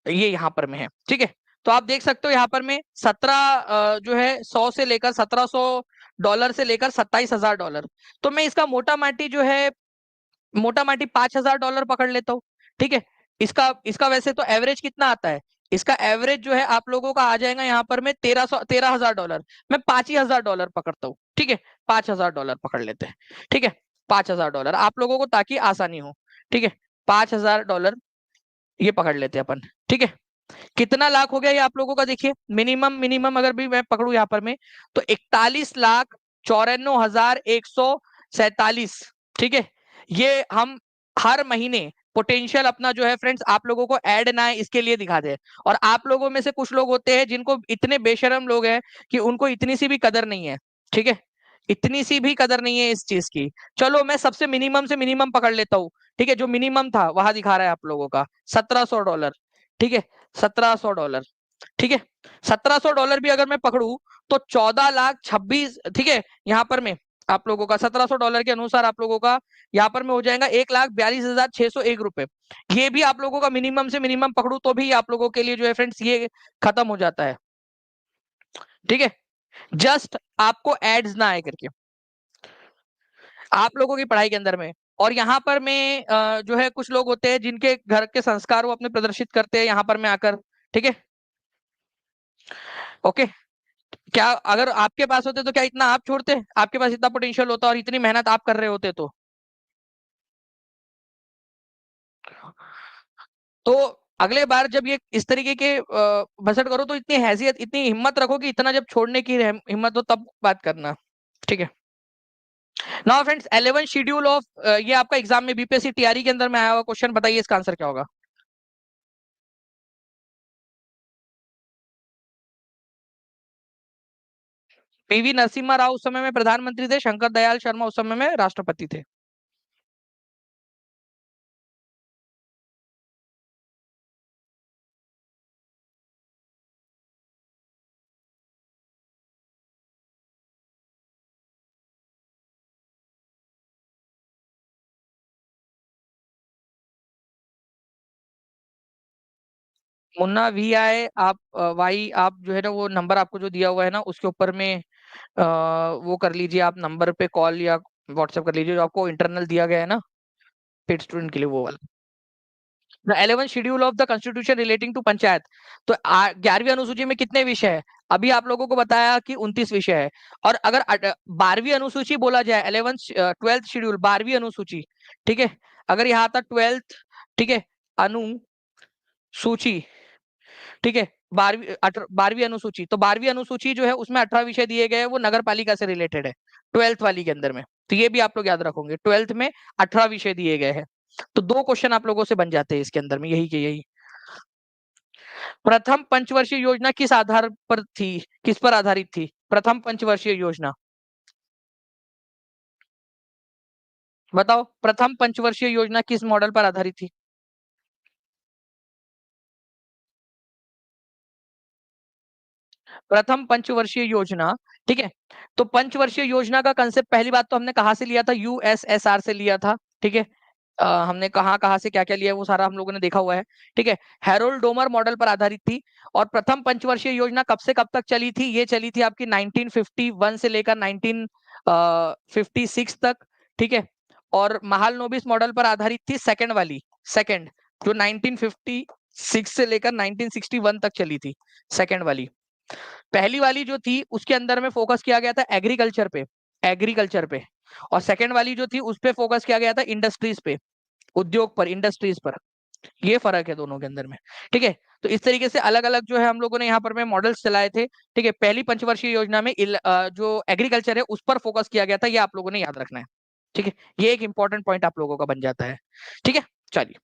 Speaker 1: ये यहाँ पर में है, ठीक है। तो आप देख सकते हो यहाँ पर में 17 जो है 100 से लेकर $1700 से लेकर $27,000। तो मैं इसका मोटा माटी जो है, मोटा माटी $5,000 पकड़ लेता हूँ, ठीक है। इसका इसका वैसे तो एवरेज कितना आता है, इसका एवरेज जो है आप लोगों का आ जाएगा यहाँ पर में $13,000। मैं $5,000 पकड़ता हूँ, ठीक है। $5,000 पकड़ लेते हैं, ठीक है। $5,000 आप लोगों को ताकि आसानी हो, ठीक है। $5,000 ये पकड़ लेते हैं अपन, ठीक है। कितना लाख हो गया ये आप लोगों का देखिए, मिनिमम मिनिमम अगर भी मैं पकड़ू यहाँ पर में तो 41,94,147, ठीक है। ये हम हर महीने पोटेंशियल अपना जो है फ्रेंड्स आप लोगों को ऐड ना है इसके लिए दिखा दे। और आप लोगों में से कुछ लोग होते हैं जिनको इतने बेशरम लोग हैं कि उनको इतनी सी भी कदर नहीं है, ठीक है। इतनी सी भी कदर नहीं है इस चीज की। चलो मैं सबसे मिनिमम से मिनिमम पकड़ लेता हूँ, ठीक है। जो मिनिमम था वहां दिखा रहा है आप लोगों का $1,700, ठीक है। $1,700, ठीक है। $1,700 भी अगर मैं पकड़ू तो 14,26,000, ठीक है। यहाँ पर में आप लोगों का $1,700 के अनुसार आप लोगों का यहाँ पर में हो जाएगा ₹1,42,601। ये भी आप लोगों का मिनिमम से मिनिमम पकड़ू तो भी आप लोगों के लिए जो है फ्रेंड्स ये खत्म हो जाता है, ठीक है। जस्ट आपको एड्स ना आए करके आप लोगों की पढ़ाई के अंदर में। और यहाँ पर में जो है कुछ लोग होते हैं जिनके घर के संस्कार वो अपने प्रदर्शित करते हैं यहाँ पर में आकर, ठीक है। ओके, क्या अगर आपके पास होते तो क्या इतना आप छोड़ते, आपके पास इतना पोटेंशियल होता और इतनी मेहनत आप कर रहे होते तो अगले बार जब ये इस तरीके के बसट करो तो इतनी हैसियत इतनी हिम्मत रखो कि इतना जब छोड़ने की हिम्मत हो तब बात करना, ठीक है। नाउ फ्रेंड्स 11 शेड्यूल ऑफ ये आपका एग्जाम में बीपीएससी टीआरई के अंदर में आया हुआ क्वेश्चन, बताइए इसका आंसर क्या होगा। पीवी नरसिम्हा राव उस समय में प्रधानमंत्री थे, शंकर दयाल शर्मा उस समय में राष्ट्रपति थे। मुन्ना वी आई आप वाई आप जो है ना वो नंबर आपको जो दिया हुआ है ना उसके ऊपर में वो कर लीजिए आप नंबर पे कॉल या व्हाट्सएप कर लीजिए जो आपको इंटरनल दिया गया है ना पेड स्टूडेंट के लिए वो वाला। The 11 schedule of the constitution relating to panchayat. तो 11वीं अनुसूची में कितने विषय है, अभी आप लोगों को बताया कि 29 विषय है। और अगर 12वीं अनुसूची बोला जाए 12th शेड्यूल 12वीं अनुसूची, ठीक है। अगर यहाँ था 12th, ठीक है, अनुसूची, ठीक है। 12वीं अनुसूची, तो 12वीं अनुसूची जो है उसमें 18 विषय दिए गए हैं, वो नगर पालिका से रिलेटेड है 12th वाली के अंदर में। तो ये भी आप लोग याद रखोगे 12th में 18 विषय दिए गए हैं। तो दो क्वेश्चन आप लोगों से बन जाते हैं इसके अंदर में, यही के यही। प्रथम पंचवर्षीय योजना किस आधार पर थी, किस पर आधारित थी प्रथम पंचवर्षीय योजना, बताओ प्रथम पंचवर्षीय योजना किस मॉडल पर आधारित थी। प्रथम पंचवर्षीय योजना, ठीक है। तो पंचवर्षीय योजना का कंसेप्ट पहली बात तो हमने कहा से लिया था, यूएसएसआर से लिया था, ठीक है। हमने कहाँ कहाँ से क्या क्या लिया वो सारा हम लोगों ने देखा हुआ है, ठीक है। हैरोल्ड डोमर मॉडल पर आधारित थी। और प्रथम पंचवर्षीय योजना कब से कब तक चली थी, ये चली थी आपकी 1951 से लेकर 1956 तक, ठीक है। और महालनोबिस मॉडल पर आधारित थी सेकंड वाली, सेकंड जो 1956 से लेकर 1961 तक चली थी, सेकंड वाली। पहली वाली जो थी उसके अंदर में फोकस किया गया था एग्रीकल्चर पे, एग्रीकल्चर पे। और सेकंड वाली जो थी उस पे फोकस किया गया था इंडस्ट्रीज पे, उद्योग पर, इंडस्ट्रीज पर। ये फर्क है दोनों के अंदर में, ठीक है। तो इस तरीके से अलग अलग जो है हम लोगों ने यहाँ पर में मॉडल्स चलाए थे, ठीक है। पहली पंचवर्षीय योजना में जो एग्रीकल्चर है उस पर फोकस किया गया था, ये आप लोगों ने याद रखना है, ठीक है। ये एक इंपॉर्टेंट पॉइंट आप लोगों का बन जाता है, ठीक है। चलिए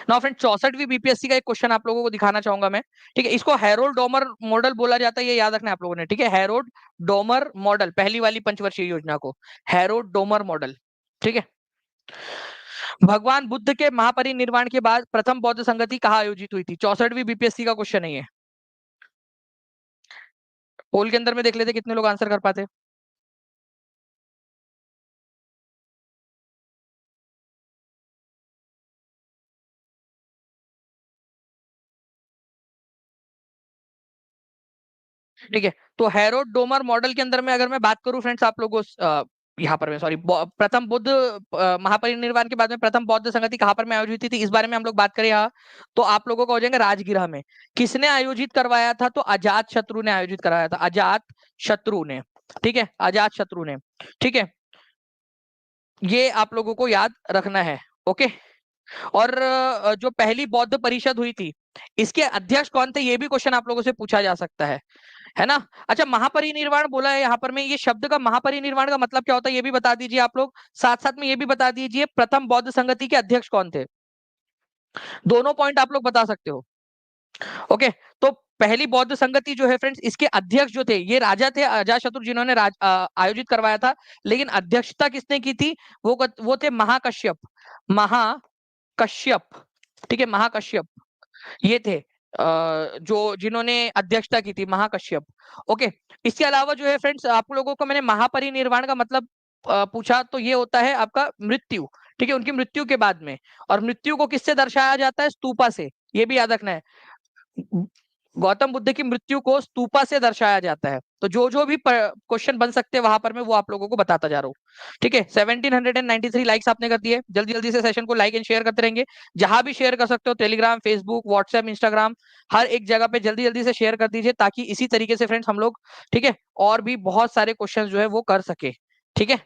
Speaker 1: नाउ फ्रेंड 64वीं बीपीएससी का एक क्वेश्चन आप लोगों को दिखाना चाहूंगा मैं। ठीक है, इसको हैरोल्ड डोमर मॉडल बोला जाता है, ये याद रखना है आप लोगों ने। ठीक है, हैरोल्ड डोमर मॉडल, पहली वाली पंचवर्षीय योजना को हैरोल्ड डोमर मॉडल। ठीक है, भगवान बुद्ध के महापरिनिर्वाण के बाद प्रथम बौद्ध संगति कहाँ आयोजित हुई थी? 64वीं बीपीएससी का क्वेश्चन है ये। पोल के अंदर में देख लेते कितने लोग आंसर कर पाते। ठीक है, तो हैरोल्ड डोमर मॉडल के अंदर में अगर मैं बात करूं फ्रेंड्स, आप लोगों यहाँ पर मैं सॉरी, प्रथम बुद्ध महापरिनिर्वाण के बाद में प्रथम बौद्ध संगति कहाँ पर में आयोजित हुई थी, इस बारे में हम लोग बात करें यहाँ, तो आप लोगों को हो जाएगा राजगृह में। किसने आयोजित करवाया था? तो अजात शत्रु ने आयोजित करवाया था, अजात शत्रु ने। ठीक है, अजात शत्रु ने। ठीक है, ये आप लोगों को याद रखना है। ओके, और जो पहली बौद्ध परिषद हुई थी, इसके अध्यक्ष कौन थे, ये भी क्वेश्चन आप लोगों से पूछा जा सकता है ना। अच्छा, महापरिनिर्वाण बोला है यहाँ पर में, ये शब्द का महापरिनिर्वाण का मतलब क्या होता है ये भी बता दीजिए आप लोग। साथ साथ में ये भी बता दीजिए प्रथम बौद्ध संगति के अध्यक्ष कौन थे। दोनों पॉइंट आप लोग बता सकते हो। ओके, तो पहली बौद्ध संगति जो है फ्रेंड्स, इसके अध्यक्ष जो थे ये राजा थे अजातशत्रु, जिन्होंने आयोजित करवाया था। लेकिन अध्यक्षता किसने की थी? वो थे महाकश्यप, महाकश्यप। ठीक है, महाकश्यप ये थे जो जिन्होंने अध्यक्षता की थी, महाकश्यप। ओके, इसके अलावा जो है फ्रेंड्स, आप लोगों को मैंने महापरिनिर्वाण का मतलब पूछा, तो ये होता है आपका मृत्यु। ठीक है, उनकी मृत्यु के बाद में, और मृत्यु को किससे दर्शाया जाता है? स्तूपा से, ये भी याद रखना है। गौतम बुद्ध की मृत्यु को स्तूपा से दर्शाया जाता है। तो जो जो भी क्वेश्चन बन सकते हैं वहां पर मैं वो आप लोगों को बताता जा रहा हूँ। ठीक है, 1793 लाइक्स आपने कर दिए, जल्दी जल्दी से सेशन को लाइक एंड शेयर करते रहेंगे। जहां भी शेयर कर सकते हो, टेलीग्राम, फेसबुक, व्हाट्सएप, इंस्टाग्राम, हर एक जगह पे जल्दी जल्दी से शेयर कर दीजिए, ताकि इसी तरीके से फ्रेंड्स हम लोग, ठीक है, और भी बहुत सारे क्वेश्चन जो है वो कर सके। ठीक है,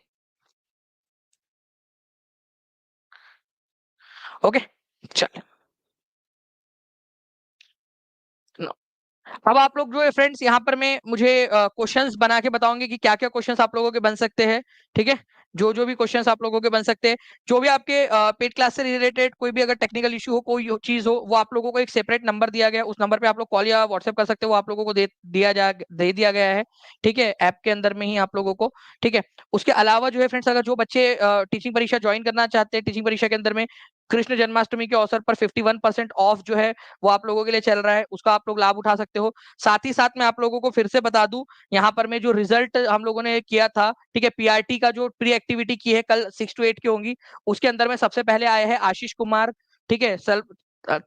Speaker 1: ओके, चलिए। अब आप लोग जो है फ्रेंड्स यहाँ पर मैं मुझे क्वेश्चंस बना के बताओगे कि क्या क्या क्वेश्चंस आप लोगों के बन सकते हैं। ठीक है, जो जो भी क्वेश्चंस आप लोगों के बन सकते हैं, जो भी आपके पेड क्लास से रिलेटेड कोई भी अगर टेक्निकल इशू हो, कोई चीज हो, वो आप लोगों को एक सेपरेट नंबर दिया गया है, उस नंबर पे आप लोग कॉल या व्हाट्सएप कर सकते हो, वो आप लोगों को दे दिया गया है। ठीक है, ऐप के अंदर में ही आप लोगों को। ठीक है, उसके अलावा जो है फ्रेंड्स, अगर जो बच्चे टीचिंग परीक्षा ज्वाइन करना चाहते हैं, टीचिंग परीक्षा के अंदर में कृष्ण जन्माष्टमी के अवसर पर 51% ऑफ जो है वो आप लोगों के लिए चल रहा है, उसका आप लोग लाभ उठा सकते हो। साथ ही साथ मैं आप लोगों को फिर से बता दूं, यहाँ पर मैं जो रिजल्ट हम लोगों ने किया था, ठीक है, पीआरटी का जो प्री एक्टिविटी की है कल 6 to 8 की होंगी, उसके अंदर में सबसे पहले आए हैं आशीष कुमार। ठीक है,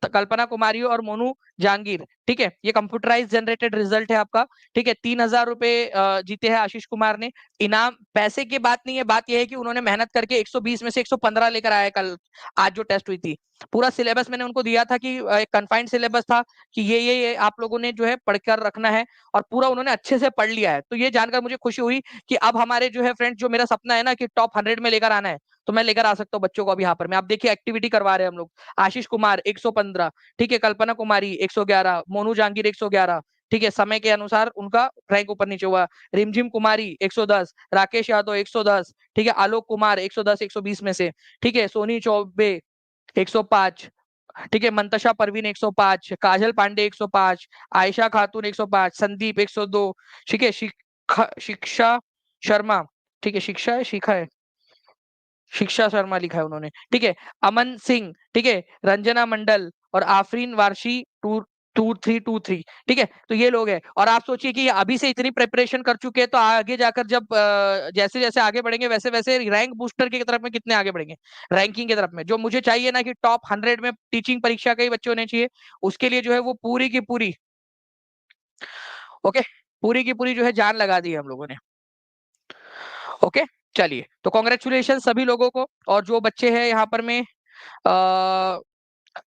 Speaker 1: कल्पना कुमारी और मोनू जहांगीर। ठीक है, ये कंप्यूटराइज जनरेटेड रिजल्ट है आपका। ठीक है, 3,000 रुपए जीते हैं आशीष कुमार ने। इनाम पैसे की बात नहीं है, बात यह है कि उन्होंने मेहनत करके 120 में से 115 लेकर आया कल, आज जो टेस्ट हुई थी। पूरा सिलेबस मैंने उनको दिया था कि एक कंफाइंड सिलेबस था कि ये आप लोगों ने जो है पढ़कर रखना है, और पूरा उन्होंने अच्छे से पढ़ लिया है। तो ये जानकर मुझे खुशी हुई कि अब हमारे जो है फ्रेंड, जो मेरा सपना है ना कि टॉप 100 में लेकर आना है, तो मैं लेकर आ सकता हूँ बच्चों को। अभी यहाँ पर मैं, आप देखिए एक्टिविटी करवा रहे हैं हम लोग। आशीष कुमार 115, ठीक है, कल्पना कुमारी 111, मोनू जहांगीर 111। ठीक है, समय के अनुसार उनका रैंक ऊपर नीचे हुआ। रिमझिम कुमारी 110, राकेश यादव 110, ठीक है, आलोक कुमार 110 120 में से। ठीक है, सोनी चौबे 105, ठीक है, मंतशा परवीन 105, काजल पांडे 105, आयशा खातून 105, संदीप 102। ठीक है, शिक्षा शर्मा, ठीक है, शिक्षा है शिखा है, शिक्षा शर्मा लिखा है उन्होंने। ठीक है, अमन सिंह, ठीक है, रंजना मंडल और आफरीन वारशी 2323। ठीक है, तो ये लोग हैं। और आप सोचिए कि अभी से इतनी प्रिपरेशन कर चुके हैं, तो आगे जाकर जब जैसे जैसे आगे बढ़ेंगे, वैसे वैसे रैंक बूस्टर की तरफ में कितने आगे बढ़ेंगे, रैंकिंग की तरफ में। जो मुझे चाहिए ना कि टॉप 100 में टीचिंग परीक्षा के ही बच्चे होने चाहिए, उसके लिए जो है वो पूरी की पूरी, ओके, पूरी की पूरी जो है जान लगा दी है हम लोगों ने। ओके, चलिए, तो कॉन्ग्रेचुलेशन सभी लोगों को। और जो बच्चे हैं यहाँ पर में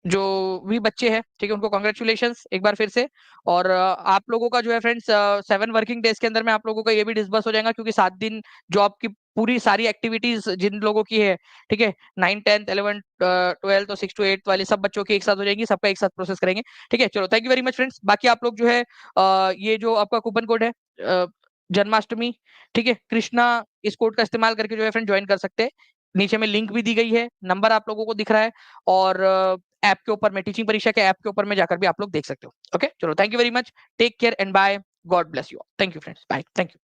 Speaker 1: जो भी बच्चे हैं, ठीक है, उनको कॉन्ग्रेचुलेशंस एक बार फिर से। और आप लोगों का जो है फ्रेंड्स 7 वर्किंग डेज के अंदर में आप लोगों का ये भी डिस्बर्स हो जाएगा, क्योंकि 7 दिन जॉब की पूरी सारी एक्टिविटीज जिन लोगों की है, ठीक है, 9th 10th 11th 12th और 6 to 8 वाले सब बच्चों की एक साथ हो जाएंगी, सबका एक साथ प्रोसेस करेंगे। ठीक है, चलो, thank you very much friends. बाकी आप लोग जो है ये जो आपका कूपन कोड है जन्माष्टमी, ठीक है, कृष्णा, इस कोड का इस्तेमाल करके जो है फ्रेंड ज्वाइन कर सकते हैं। नीचे में लिंक भी दी गई है, नंबर आप लोगों को दिख रहा है। और ऐप के ऊपर में, टीचिंग परीक्षा के ऐप के ऊपर में जाकर भी आप लोग देख सकते हो। ओके, चलो, thank you very much, take care and bye, God bless you. Thank you friends, bye, thank you.